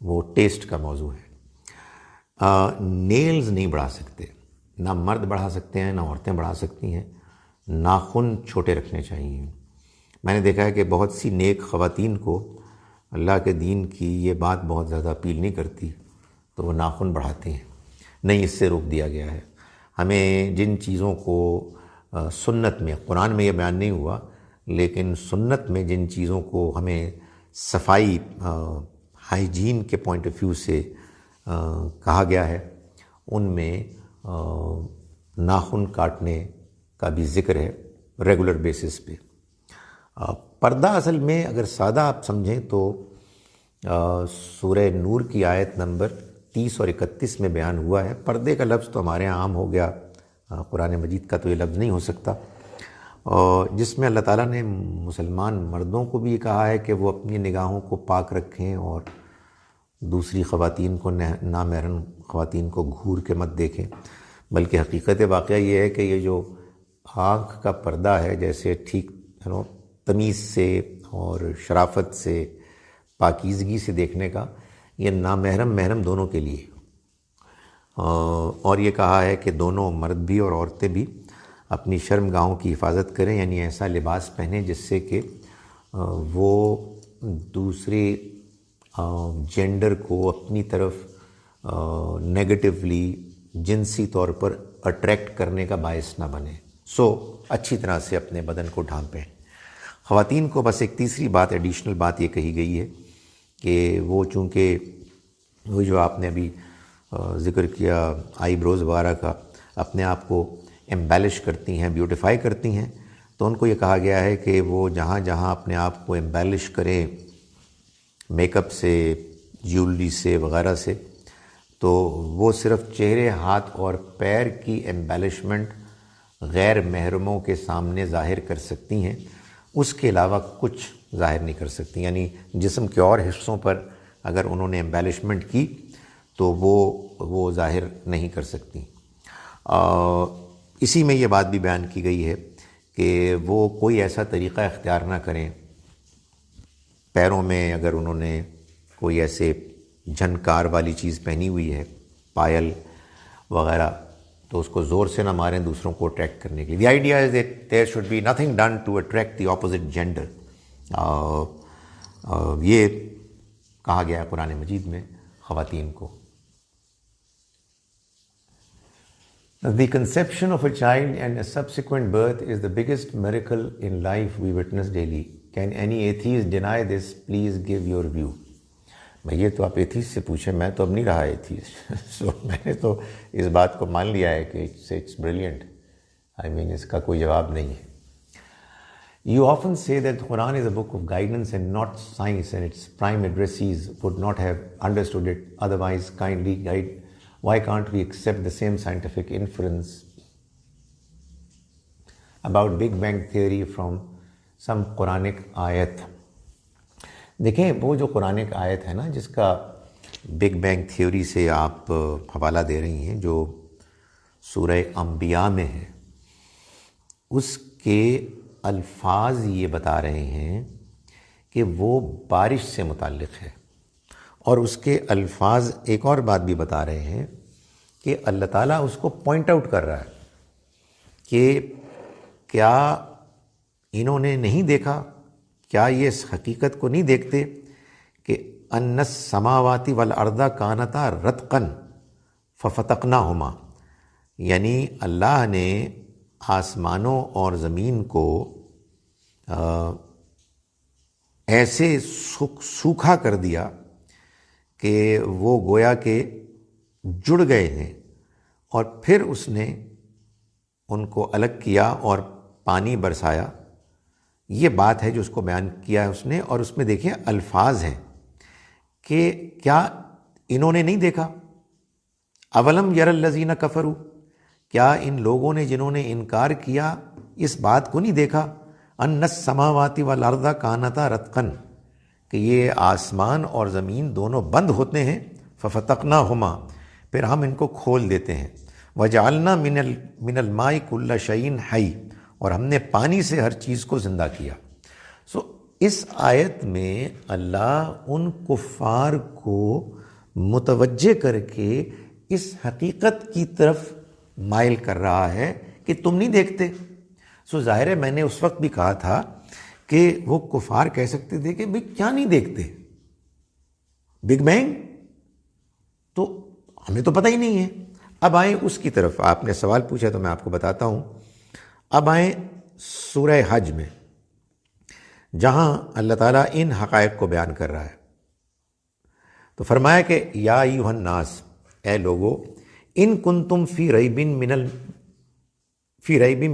وہ ٹیسٹ کا موضوع ہے۔ نیلز نہیں بڑھا سکتے، نہ مرد بڑھا سکتے ہیں، نہ عورتیں بڑھا سکتی ہیں۔ ناخن چھوٹے رکھنے چاہیے۔ میں نے دیکھا ہے کہ بہت سی نیک خواتین کو اللہ کے دین کی یہ بات بہت زیادہ اپیل نہیں کرتی، تو وہ ناخن بڑھاتے ہیں۔ نہیں، اس سے روک دیا گیا ہے۔ ہمیں جن چیزوں کو سنت میں، قرآن میں یہ بیان نہیں ہوا، لیکن سنت میں جن چیزوں کو ہمیں صفائی، ہائیجین کے پوائنٹ آف ویو سے کہا گیا ہے، ان میں ناخن کاٹنے کا بھی ذکر ہے ریگولر بیسس پہ۔ پردہ اصل میں اگر سادہ آپ سمجھیں تو سورہ نور کی آیت نمبر 30 اور 31 میں بیان ہوا ہے. پردے کا لفظ تو ہمارے یہاں عام ہو گیا, قرآن مجید کا تو یہ لفظ نہیں ہو سکتا, اور جس میں اللہ تعالیٰ نے مسلمان مردوں کو بھی کہا ہے کہ وہ اپنی نگاہوں کو پاک رکھیں اور دوسری خواتین کو, نامحرم خواتین کو گھور کے مت دیکھیں. بلکہ حقیقت واقعہ یہ ہے کہ یہ جو آنکھ کا پردہ ہے, جیسے ٹھیک تمیز سے اور شرافت سے, پاکیزگی سے دیکھنے کا, یہ نامحرم محرم دونوں کے لیے. اور یہ کہا ہے کہ دونوں مرد بھی اور عورتیں بھی اپنی شرم گاہوں کی حفاظت کریں, یعنی ایسا لباس پہنیں جس سے کہ وہ دوسرے جینڈر کو اپنی طرف نیگیٹیولی جنسی طور پر اٹریکٹ کرنے کا باعث نہ بنے. اچھی طرح سے اپنے بدن کو ڈھانپیں. خواتین کو بس ایک تیسری بات, ایڈیشنل بات یہ کہی گئی ہے کہ وہ چونکہ وہ جو آپ نے ابھی ذکر کیا آئی بروز وغیرہ کا, اپنے آپ کو ایمبیلش کرتی ہیں, بیوٹیفائی کرتی ہیں, تو ان کو یہ کہا گیا ہے کہ وہ جہاں جہاں اپنے آپ کو ایمبیلش کریں میک اپ سے, جیولری سے وغیرہ سے, تو وہ صرف چہرے, ہاتھ اور پیر کی ایمبیلشمنٹ غیر محرموں کے سامنے ظاہر کر سکتی ہیں, اس کے علاوہ کچھ ظاہر نہیں کر سکتی. یعنی جسم کے اور حصوں پر اگر انہوں نے ایمبیلشمنٹ کی تو وہ ظاہر نہیں کر سکتی. اسی میں یہ بات بھی بیان کی گئی ہے کہ وہ کوئی ایسا طریقہ اختیار نہ کریں, پیروں میں اگر انہوں نے کوئی ایسے جھنکار والی چیز پہنی ہوئی ہے, پائل وغیرہ, تو اس کو زور سے نہ ماریں دوسروں کو اٹریکٹ کرنے کے لیے. The idea is that there should be nothing done to attract the opposite gender. یہ کہا گیا قرآن مجید میں خواتین کو. The conception of a child and a subsequent birth is the biggest miracle in life we witness daily. Can any atheist deny this? Please give your view. بھئی یہ تو آپ ایتھیسٹ سے پوچھیں, میں تو اب نہیں رہا ایتھیسٹ. سو میں نے تو اس بات کو مان لیا ہے کہ it's brilliant. I mean اس کا کوئی جواب نہیں ہے. You often say that the Quran is a book of guidance and not science, and its prime addressees would not have understood it otherwise. Kindly guide. Why can't we accept the same scientific inference about Big Bang theory from some Quranic آیت؟ دیکھیں وہ جو قرآنک آیت ہے نا جس کا بگ بینگ تھیوری سے آپ حوالہ دے رہی ہیں, جو سورہ انبیاء میں ہے, اس کے الفاظ یہ بتا رہے ہیں کہ وہ بارش سے متعلق ہے, اور اس کے الفاظ ایک اور بات بھی بتا رہے ہیں کہ اللہ تعالیٰ اس کو پوائنٹ آؤٹ کر رہا ہے کہ کیا انہوں نے نہیں دیکھا, کیا یہ اس حقیقت کو نہیں دیکھتے کہ ان السماوات والارض کانتا رتقا ففتقناہما, یعنی اللہ نے آسمانوں اور زمین کو ایسے سوکھا کر دیا کہ وہ گویا کہ جڑ گئے ہیں, اور پھر اس نے ان کو الگ کیا اور پانی برسایا. یہ بات ہے جو اس کو بیان کیا ہے اس نے, اور اس میں دیکھیں الفاظ ہیں کہ کیا انہوں نے نہیں دیکھا. اولم یر الذین کفروا, کیا ان لوگوں نے جنہوں نے انکار کیا اس بات کو نہیں دیکھا ان السماوات والارض کانتا رتقا, کہ یہ آسمان اور زمین دونوں بند ہوتے ہیں, ففتقناہما, پھر ہم ان کو کھول دیتے ہیں, وجعلنا من الماء کل شیء حی, اور ہم نے پانی سے ہر چیز کو زندہ کیا. اس آیت میں اللہ ان کفار کو متوجہ کر کے اس حقیقت کی طرف مائل کر رہا ہے کہ تم نہیں دیکھتے. ظاہر ہے میں نے اس وقت بھی کہا تھا کہ وہ کفار کہہ سکتے تھے کہ بھئی کیا نہیں دیکھتے, بگ بینگ تو ہمیں تو پتہ ہی نہیں ہے. اب آئیں اس کی طرف, آپ نے سوال پوچھا تو میں آپ کو بتاتا ہوں. اب آئیں سورہ حج میں, جہاں اللہ تعالیٰ ان حقائق کو بیان کر رہا ہے. تو فرمایا کہ یا ایھا الناس, اے لوگو, ان کنتم فی ریب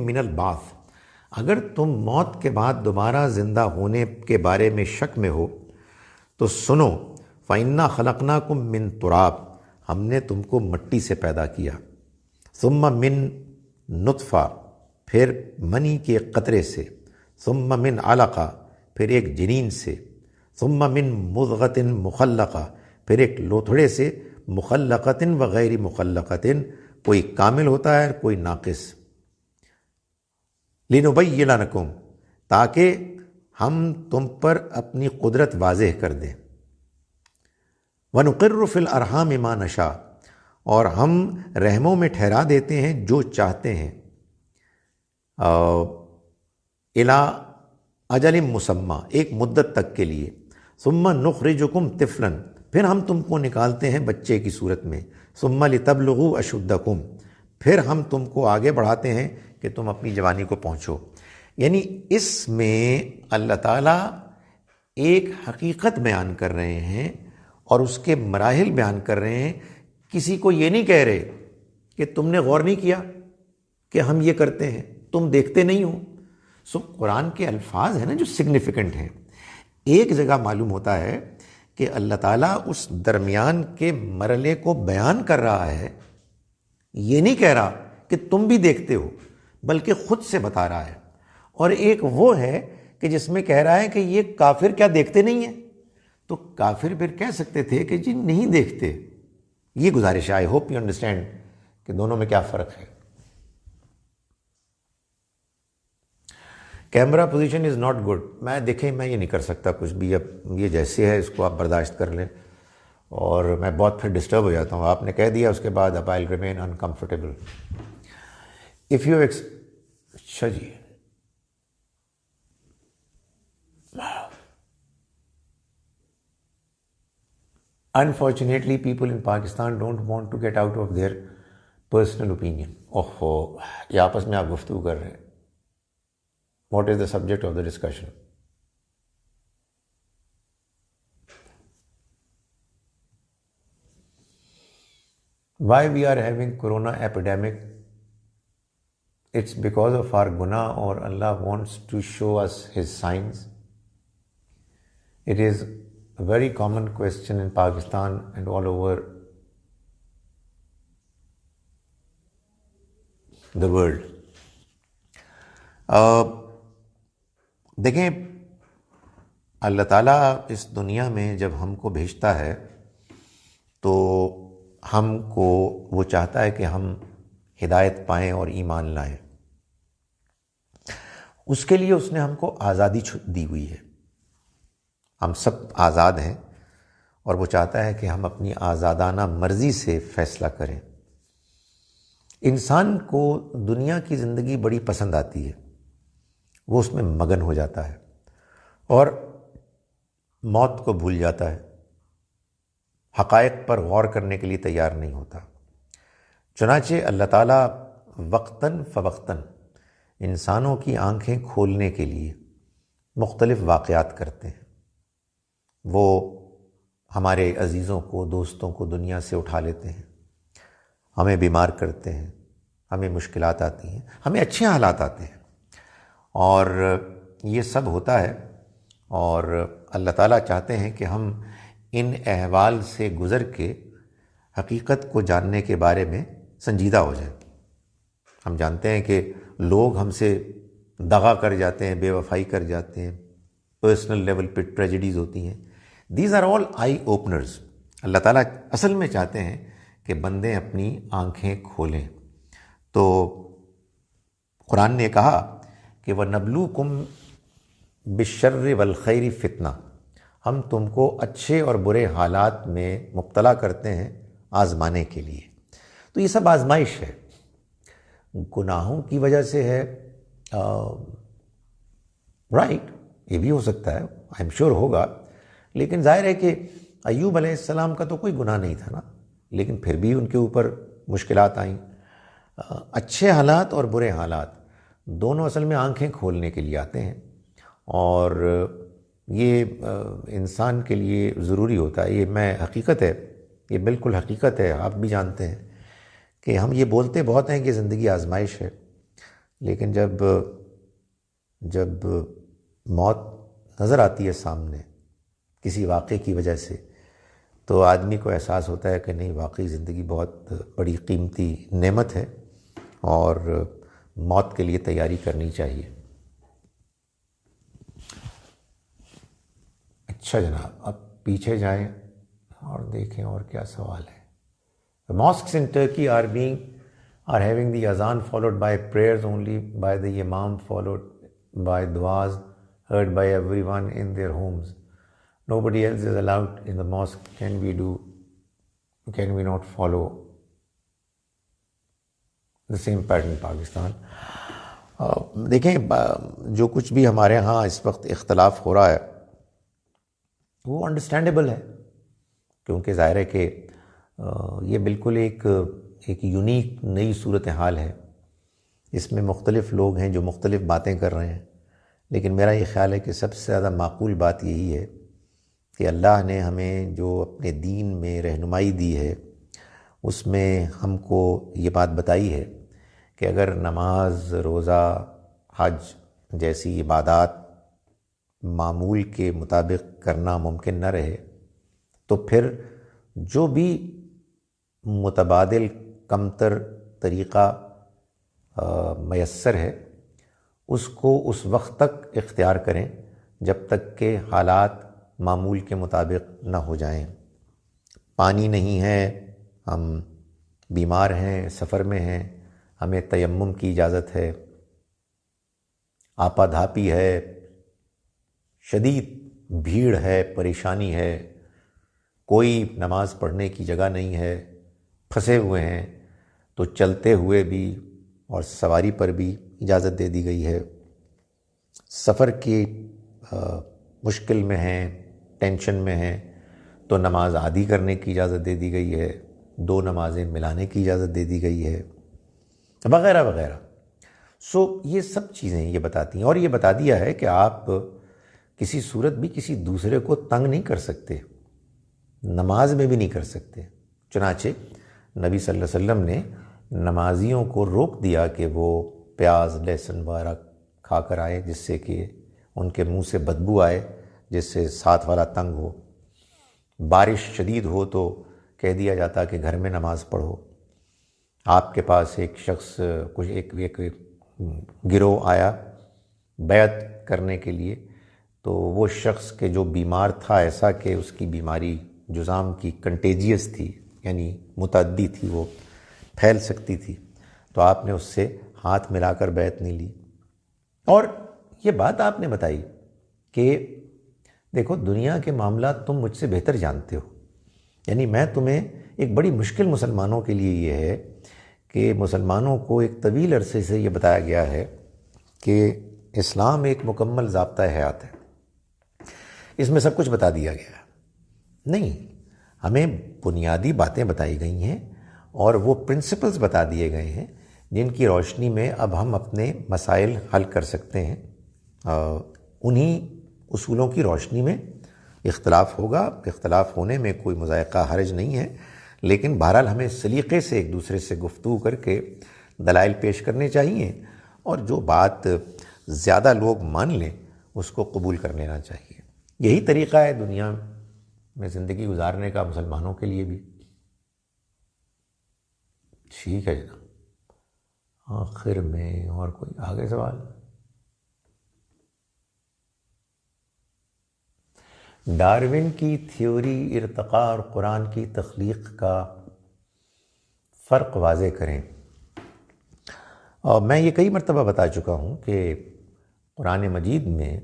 من البعث, اگر تم موت کے بعد دوبارہ زندہ ہونے کے بارے میں شک میں ہو تو سنو, فإنا خلقناکم من تراب, ہم نے تم کو مٹی سے پیدا کیا، ثم من نطفہ، پھر منی کے قطرے سے، ثم من علقہ، پھر ایک جنین سے، ثم من مضغۃ مخلقہ، پھر ایک لوتھڑے سے، مخلقۃ و غیر مخلقۃ، کوئی کامل ہوتا ہے کوئی ناقص، لنبین لکم، تاکہ ہم تم پر اپنی قدرت واضح کر دیں، وَنُقِرُّ فِي الْأَرْحَامِ مَا نَشَاءُ، اور ہم رحموں میں ٹھہرا دیتے ہیں جو چاہتے ہیں، اِلیٰ اجل مسمى، ایک مدت تک کے لیے، ثم نخرجکم طفلا، پھر ہم تم کو نکالتے ہیں بچے کی صورت میں، ثم لتبلغوا اشدکم، پھر ہم تم کو آگے بڑھاتے ہیں کہ تم اپنی جوانی کو پہنچو۔ یعنی اس میں اللہ تعالیٰ ایک حقیقت بیان کر رہے ہیں اور اس کے مراحل بیان کر رہے ہیں، کسی کو یہ نہیں کہہ رہے کہ تم نے غور نہیں کیا کہ ہم یہ کرتے ہیں، تم دیکھتے نہیں ہو۔ قرآن کے الفاظ ہیں نا جو سگنیفیکنٹ ہیں، ایک جگہ معلوم ہوتا ہے کہ اللہ تعالیٰ اس درمیان کے مرحلے کو بیان کر رہا ہے، یہ نہیں کہہ رہا کہ تم بھی دیکھتے ہو، بلکہ خود سے بتا رہا ہے۔ اور ایک وہ ہے کہ جس میں کہہ رہا ہے کہ یہ کافر کیا دیکھتے نہیں ہیں؟ تو کافر پھر کہہ سکتے تھے کہ جی نہیں دیکھتے۔ یہ گزارش ہے، آئی ہوپ یو انڈرسٹینڈ کہ دونوں میں کیا فرق ہے۔ Camera position is not good, میں دیکھیں میں یہ نہیں کر سکتا کچھ بھی، اب یہ جیسے ہے اس کو آپ برداشت کر لیں، اور میں بہت پھر ڈسٹرب ہو جاتا ہوں۔ آپ نے کہہ دیا اس کے بعد اب آئی ریمین انکمفرٹیبل۔ اف یو اچھا جی، unfortunately people in Pakistan don't want to get out of their personal opinion۔ اوہو، یہ آپس میں آپ گفتگو کر رہے ہیں۔ What is the subject of the discussion؟ Why we are having corona epidemic? It's because of our guna, or Allah wants to show us His signs. It is a very common question in Pakistan and all over the world۔ دیکھیں، اللہ تعالیٰ اس دنیا میں جب ہم کو بھیجتا ہے تو ہم کو وہ چاہتا ہے کہ ہم ہدایت پائیں اور ایمان لائیں۔ اس کے لیے اس نے ہم کو آزادی دی ہوئی ہے، ہم سب آزاد ہیں، اور وہ چاہتا ہے کہ ہم اپنی آزادانہ مرضی سے فیصلہ کریں۔ انسان کو دنیا کی زندگی بڑی پسند آتی ہے، وہ اس میں مگن ہو جاتا ہے اور موت کو بھول جاتا ہے، حقائق پر غور کرنے کے لیے تیار نہیں ہوتا۔ چنانچہ اللہ تعالیٰ وقتاً فوقتاً انسانوں کی آنکھیں کھولنے کے لیے مختلف واقعات کرتے ہیں۔ وہ ہمارے عزیزوں کو، دوستوں کو دنیا سے اٹھا لیتے ہیں، ہمیں بیمار کرتے ہیں، ہمیں مشکلات آتی ہیں، ہمیں اچھے حالات آتے ہیں، اور یہ سب ہوتا ہے، اور اللہ تعالیٰ چاہتے ہیں کہ ہم ان احوال سے گزر کے حقیقت کو جاننے کے بارے میں سنجیدہ ہو جائیں۔ ہم جانتے ہیں کہ لوگ ہم سے دغا کر جاتے ہیں، بے وفائی کر جاتے ہیں، پرسنل لیول پہ ٹریجڈیز ہوتی ہیں۔ These are all eye openers. Allah تعالیٰ اصل میں چاہتے ہیں کہ بندے اپنی آنکھیں کھولیں۔ تو قرآن نے کہا کہ وَنَبْلُوكُمْ بِالشَّرِّ وَالْخَيْرِ فِتْنَةً، ہم تم کو اچھے اور برے حالات میں مبتلا کرتے ہیں آزمانے کے لیے۔ تو یہ سب آزمائش ہے، گناہوں کی وجہ سے ہے، رائٹ، یہ بھی ہو سکتا ہے، آئی ایم شیور ہوگا، لیکن ظاہر ہے کہ ایوب علیہ السلام کا تو کوئی گناہ نہیں تھا نا، لیکن پھر بھی ان کے اوپر مشکلات آئیں۔ اچھے حالات اور برے حالات دونوں اصل میں آنکھیں کھولنے کے لیے آتے ہیں، اور یہ انسان کے لیے ضروری ہوتا ہے۔ یہ میں حقیقت ہے، یہ بالکل حقیقت ہے، آپ بھی جانتے ہیں کہ ہم یہ بولتے بہت ہیں کہ زندگی آزمائش ہے، لیکن جب موت نظر آتی ہے سامنے کسی واقعے کی وجہ سے، تو آدمی کو احساس ہوتا ہے کہ نہیں، واقعی زندگی بہت بڑی قیمتی نعمت ہے اور موت کے لیے تیاری کرنی چاہیے۔ اچھا جناب، اب پیچھے جائیں اور دیکھیں اور کیا سوال ہے۔ The mosques in Turkey are having the azan followed by prayers only by the imam, followed by du'as heard by everyone in their homes. Nobody else is allowed in the mosque. Can we not follow the same pattern in Pakistan? دیکھیں، جو کچھ بھی ہمارے ہاں اس وقت اختلاف ہو رہا ہے وہ انڈرسٹینڈیبل ہے، کیونکہ ظاہر ہے کہ یہ بالکل ایک یونیک نئی صورتحال ہے۔ اس میں مختلف لوگ ہیں جو مختلف باتیں کر رہے ہیں، لیکن میرا یہ خیال ہے کہ سب سے زیادہ معقول بات یہی ہے کہ اللہ نے ہمیں جو اپنے دین میں رہنمائی دی ہے اس میں ہم کو یہ بات بتائی ہے کہ اگر نماز، روزہ، حج جیسی عبادات معمول کے مطابق کرنا ممکن نہ رہے تو پھر جو بھی متبادل کمتر طریقہ میسر ہے اس کو اس وقت تک اختیار کریں جب تک کہ حالات معمول کے مطابق نہ ہو جائیں۔ پانی نہیں ہے، ہم بیمار ہیں، سفر میں ہیں، ہمیں تیمم کی اجازت ہے۔ آپا دھاپی ہے، شدید بھیڑ ہے، پریشانی ہے، کوئی نماز پڑھنے کی جگہ نہیں ہے، پھنسے ہوئے ہیں، تو چلتے ہوئے بھی اور سواری پر بھی اجازت دے دی گئی ہے۔ سفر کی مشکل میں ہیں، ٹینشن میں ہیں، تو نماز آدھی کرنے کی اجازت دے دی گئی ہے، 2 نمازیں ملانے کی اجازت دے دی گئی ہے، وغیرہ وغیرہ۔ یہ سب چیزیں یہ بتاتی ہیں، اور یہ بتا دیا ہے کہ آپ کسی صورت بھی کسی دوسرے کو تنگ نہیں کر سکتے، نماز میں بھی نہیں کر سکتے۔ چنانچہ نبی صلی اللہ علیہ وسلم نے نمازیوں کو روک دیا کہ وہ پیاز، لہسن وغیرہ کھا کر آئے جس سے کہ ان کے منہ سے بدبو آئے، جس سے ساتھ والا تنگ ہو۔ بارش شدید ہو تو کہہ دیا جاتا کہ گھر میں نماز پڑھو۔ آپ کے پاس ایک شخص، ایک گروہ آیا بیعت کرنے کے لیے، تو وہ شخص کے جو بیمار تھا، ایسا کہ اس کی بیماری جذام کی کنٹیجیس تھی، یعنی متعدی تھی، وہ پھیل سکتی تھی، تو آپ نے اس سے ہاتھ ملا کر بیعت نہیں لی۔ اور یہ بات آپ نے بتائی کہ دیکھو، دنیا کے معاملات تم مجھ سے بہتر جانتے ہو، یعنی میں تمہیں ایک بڑی مشکل مسلمانوں کے لیے یہ ہے کہ مسلمانوں کو ایک طویل عرصے سے یہ بتایا گیا ہے کہ اسلام ایک مکمل ضابطہ حیات ہے، اس میں سب کچھ بتا دیا گیا ہے۔ نہیں، ہمیں بنیادی باتیں بتائی گئی ہیں اور وہ پرنسپلز بتا دیے گئے ہیں جن کی روشنی میں اب ہم اپنے مسائل حل کر سکتے ہیں۔ انہی اصولوں کی روشنی میں اختلاف ہوگا، اختلاف ہونے میں کوئی مذائقہ حرج نہیں ہے، لیکن بہرحال ہمیں سلیقے سے ایک دوسرے سے گفتگو کر کے دلائل پیش کرنے چاہیے، اور جو بات زیادہ لوگ مان لیں اس کو قبول کر لینا چاہیے۔ یہی طریقہ ہے دنیا میں زندگی گزارنے کا مسلمانوں کے لیے بھی۔ ٹھیک ہے جناب، آخر میں اور کوئی آگے سوال؟ ڈارون کی تھیوری ارتقاء اور قرآن کی تخلیق کا فرق واضح کریں۔ اور میں یہ کئی مرتبہ بتا چکا ہوں کہ قرآن مجید میں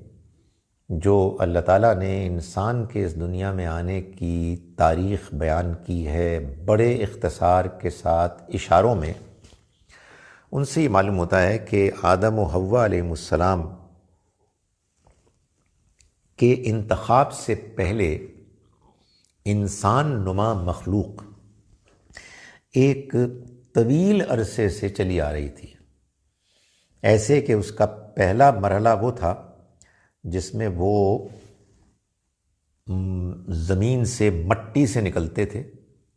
جو اللہ تعالیٰ نے انسان کے اس دنیا میں آنے کی تاریخ بیان کی ہے بڑے اختصار کے ساتھ اشاروں میں، ان سے یہ معلوم ہوتا ہے کہ آدم و حوا علیہ السلام کے انتخاب سے پہلے انسان نما مخلوق ایک طویل عرصے سے چلی آ رہی تھی، ایسے کہ اس کا پہلا مرحلہ وہ تھا جس میں وہ زمین سے، مٹی سے نکلتے تھے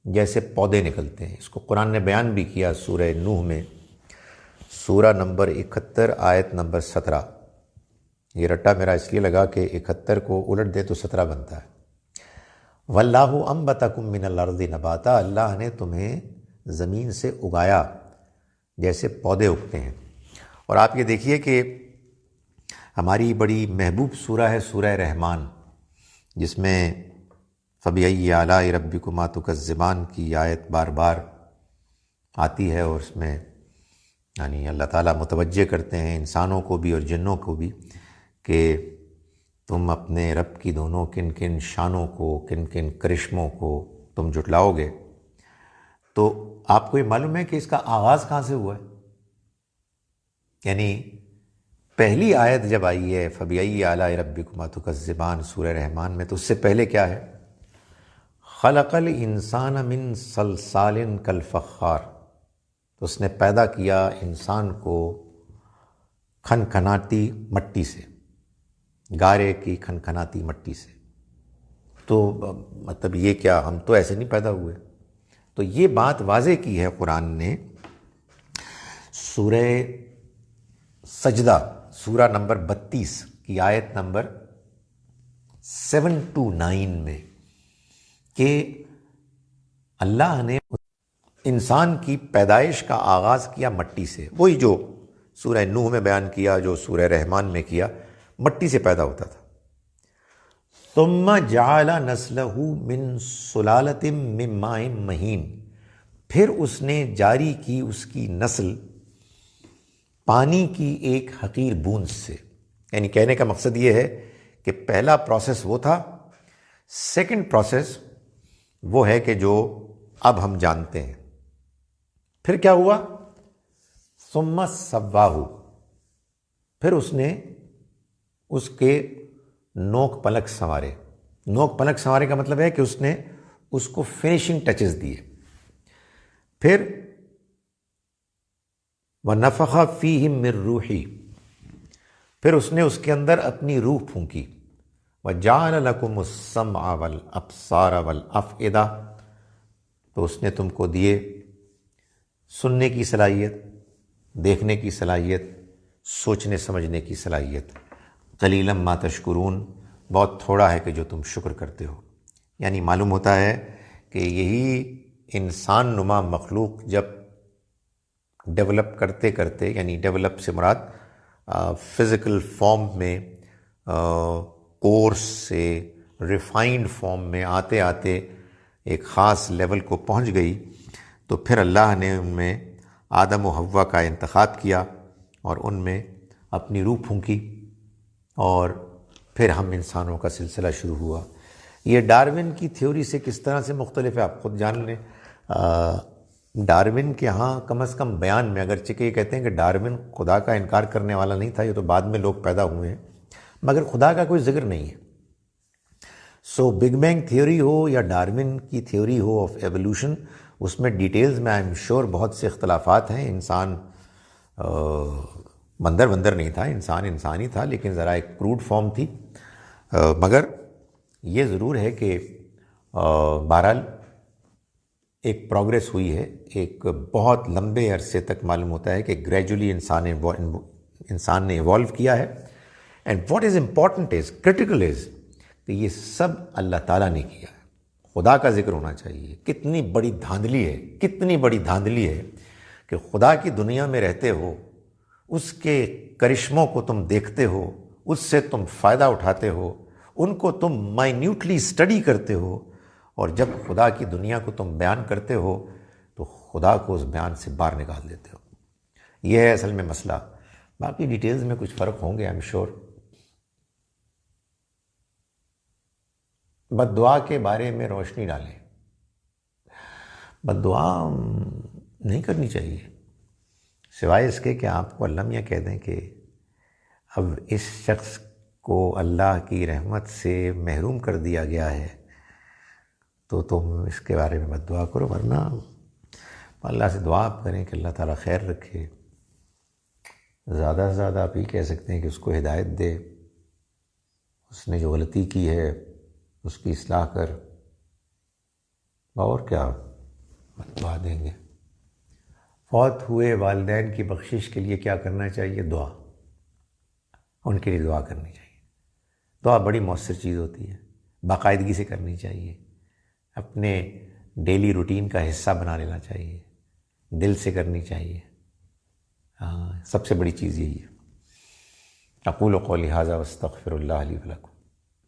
جیسے پودے نکلتے ہیں۔ اس کو قرآن نے بیان بھی کیا سورہ نوح میں، سورہ نمبر 71 آیت نمبر 17۔ یہ رٹا میرا اس لیے لگا کہ 71 کو الٹ دے تو 17 بنتا ہے۔ واللہ انبتکم من الارض نباتا، اللہ نے تمہیں زمین سے اگایا جیسے پودے اگتے ہیں۔ اور آپ یہ دیکھیے کہ ہماری بڑی محبوب سورہ ہے سورہ رحمان، جس میں فبأي آلاء ربكما تكذبان کی آیت بار بار آتی ہے، اور اس میں یعنی اللہ تعالیٰ متوجہ کرتے ہیں انسانوں کو بھی اور جنوں کو بھی کہ تم اپنے رب کی دونوں کن کن شانوں کو، کن کن کرشموں کو تم جھٹلاؤ گے۔ تو آپ کو یہ معلوم ہے کہ اس کا آغاز کہاں سے ہوا ہے؟ یعنی پہلی آیت جب آئی ہے فبأي آلاء ربكما تكذبان سورہ رحمان میں، تو اس سے پہلے کیا ہے؟ خلق الانسان من صلصال کالفخار، تو اس نے پیدا کیا انسان کو کھنکھناتی مٹی سے، گارے کی کھنکھناتی مٹی سے۔ تو مطلب یہ کیا ہم تو ایسے نہیں پیدا ہوئے؟ تو یہ بات واضح کی ہے قرآن نے سورہ سجدہ سورہ نمبر 32 کی آیت نمبر 7 to 9 میں کہ اللہ نے انسان کی پیدائش کا آغاز کیا مٹی سے، وہی جو سورہ نوح میں بیان کیا، جو سورہ رحمان میں کیا، مٹی سے پیدا ہوتا تھا۔ ثم جعل نسلہ من سلالۃ من ماء مہین، پھر اس نے جاری کی اس کی نسل پانی کی ایک حقیر بوند سے۔ یعنی کہنے کا مقصد یہ ہے کہ پہلا پروسیس وہ تھا، سیکنڈ پروسیس وہ ہے کہ جو اب ہم جانتے ہیں۔ پھر کیا ہوا؟ ثم سواہ، پھر اس نے اس کے نوک پلک سنوارے۔ نوک پلک سنوارے کا مطلب ہے کہ اس نے اس کو فنیشنگ ٹچز دیے۔ پھر وَنَفَخَ فِيهِ مِن رُوحِهِ، پھر اس نے اس کے اندر اپنی روح پھونکی۔ وَجَعَلَ لَكُمُ السَّمْعَ وَالْأَبْصَارَ وَالْأَفْئِدَةَ، تو اس نے تم کو دیے سننے کی صلاحیت، دیکھنے کی صلاحیت، سوچنے سمجھنے کی صلاحیت۔ قلیلا ما تشکرون، بہت تھوڑا ہے کہ جو تم شکر کرتے ہو۔ یعنی معلوم ہوتا ہے کہ یہی انسان نما مخلوق جب ڈیولپ کرتے کرتے، یعنی ڈیولپ سے مراد فزیکل فارم میں، کورس سے ریفائنڈ فارم میں آتے آتے ایک خاص لیول کو پہنچ گئی، تو پھر اللہ نے ان میں آدم و حوا کا انتخاب کیا اور ان میں اپنی روح پھونکی، اور پھر ہم انسانوں کا سلسلہ شروع ہوا۔ یہ ڈارون کی تھیوری سے کس طرح سے مختلف ہے آپ خود جان لیں۔ ڈارون کے ہاں کم از کم بیان میں، اگرچہ کہ یہ کہتے ہیں کہ ڈارون خدا کا انکار کرنے والا نہیں تھا، یہ تو بعد میں لوگ پیدا ہوئے ہیں، مگر خدا کا کوئی ذکر نہیں ہے۔ سو بگ بینگ تھیوری ہو یا ڈارون کی تھیوری ہو آف ایولیوشن، اس میں ڈیٹیلز میں آئی ایم شیور بہت سے اختلافات ہیں۔ انسان بندر نہیں تھا، انسان ہی تھا، لیکن ذرا ایک کروڈ فارم تھی۔ مگر یہ ضرور ہے کہ بہرحال ایک پروگریس ہوئی ہے، ایک بہت لمبے عرصے تک معلوم ہوتا ہے کہ گریجولی انسان نے ایوالو کیا ہے۔ And what is important is, critical is, کہ یہ سب اللہ تعالیٰ نے کیا ہے۔ خدا کا ذکر ہونا چاہیے۔ کتنی بڑی دھاندلی ہے کہ خدا کی دنیا میں رہتے ہو، اس کے کرشموں کو تم دیکھتے ہو، اس سے تم فائدہ اٹھاتے ہو، ان کو تم مائنیوٹلی اسٹڈی کرتے ہو، اور جب خدا کی دنیا کو تم بیان کرتے ہو تو خدا کو اس بیان سے باہر نکال دیتے ہو۔ یہ ہے اصل میں مسئلہ۔ باقی ڈیٹیلز میں کچھ فرق ہوں گے آئی ایم شیور۔ بد دعا کے بارے میں روشنی ڈالیں۔ بد دعا نہیں کرنی چاہیے، سوائے اس کے کہ آپ کو اللہ میاں کہہ دیں کہ اب اس شخص کو اللہ کی رحمت سے محروم کر دیا گیا ہے، تو تم اس کے بارے میں بد دعا کرو، ورنہ اللہ سے دعا آپ کریں کہ اللہ تعالیٰ خیر رکھے۔ زیادہ سے زیادہ آپ یہ کہہ سکتے ہیں کہ اس کو ہدایت دے، اس نے جو غلطی کی ہے اس کی اصلاح کر، اور کیا بد دعا دیں گے۔ فوت ہوئے والدین کی بخشش کے لیے کیا کرنا چاہیے؟ دعا، ان کے لیے دعا کرنی چاہیے۔ دعا بڑی مؤثر چیز ہوتی ہے، باقاعدگی سے کرنی چاہیے۔ اپنے ڈیلی روٹین کا حصہ بنا لینا چاہیے، دل سے کرنی چاہیے. ہاں، سب سے بڑی چیز یہی ہے. اقول قولی ھذا واستغفر اللہ لی ولکم.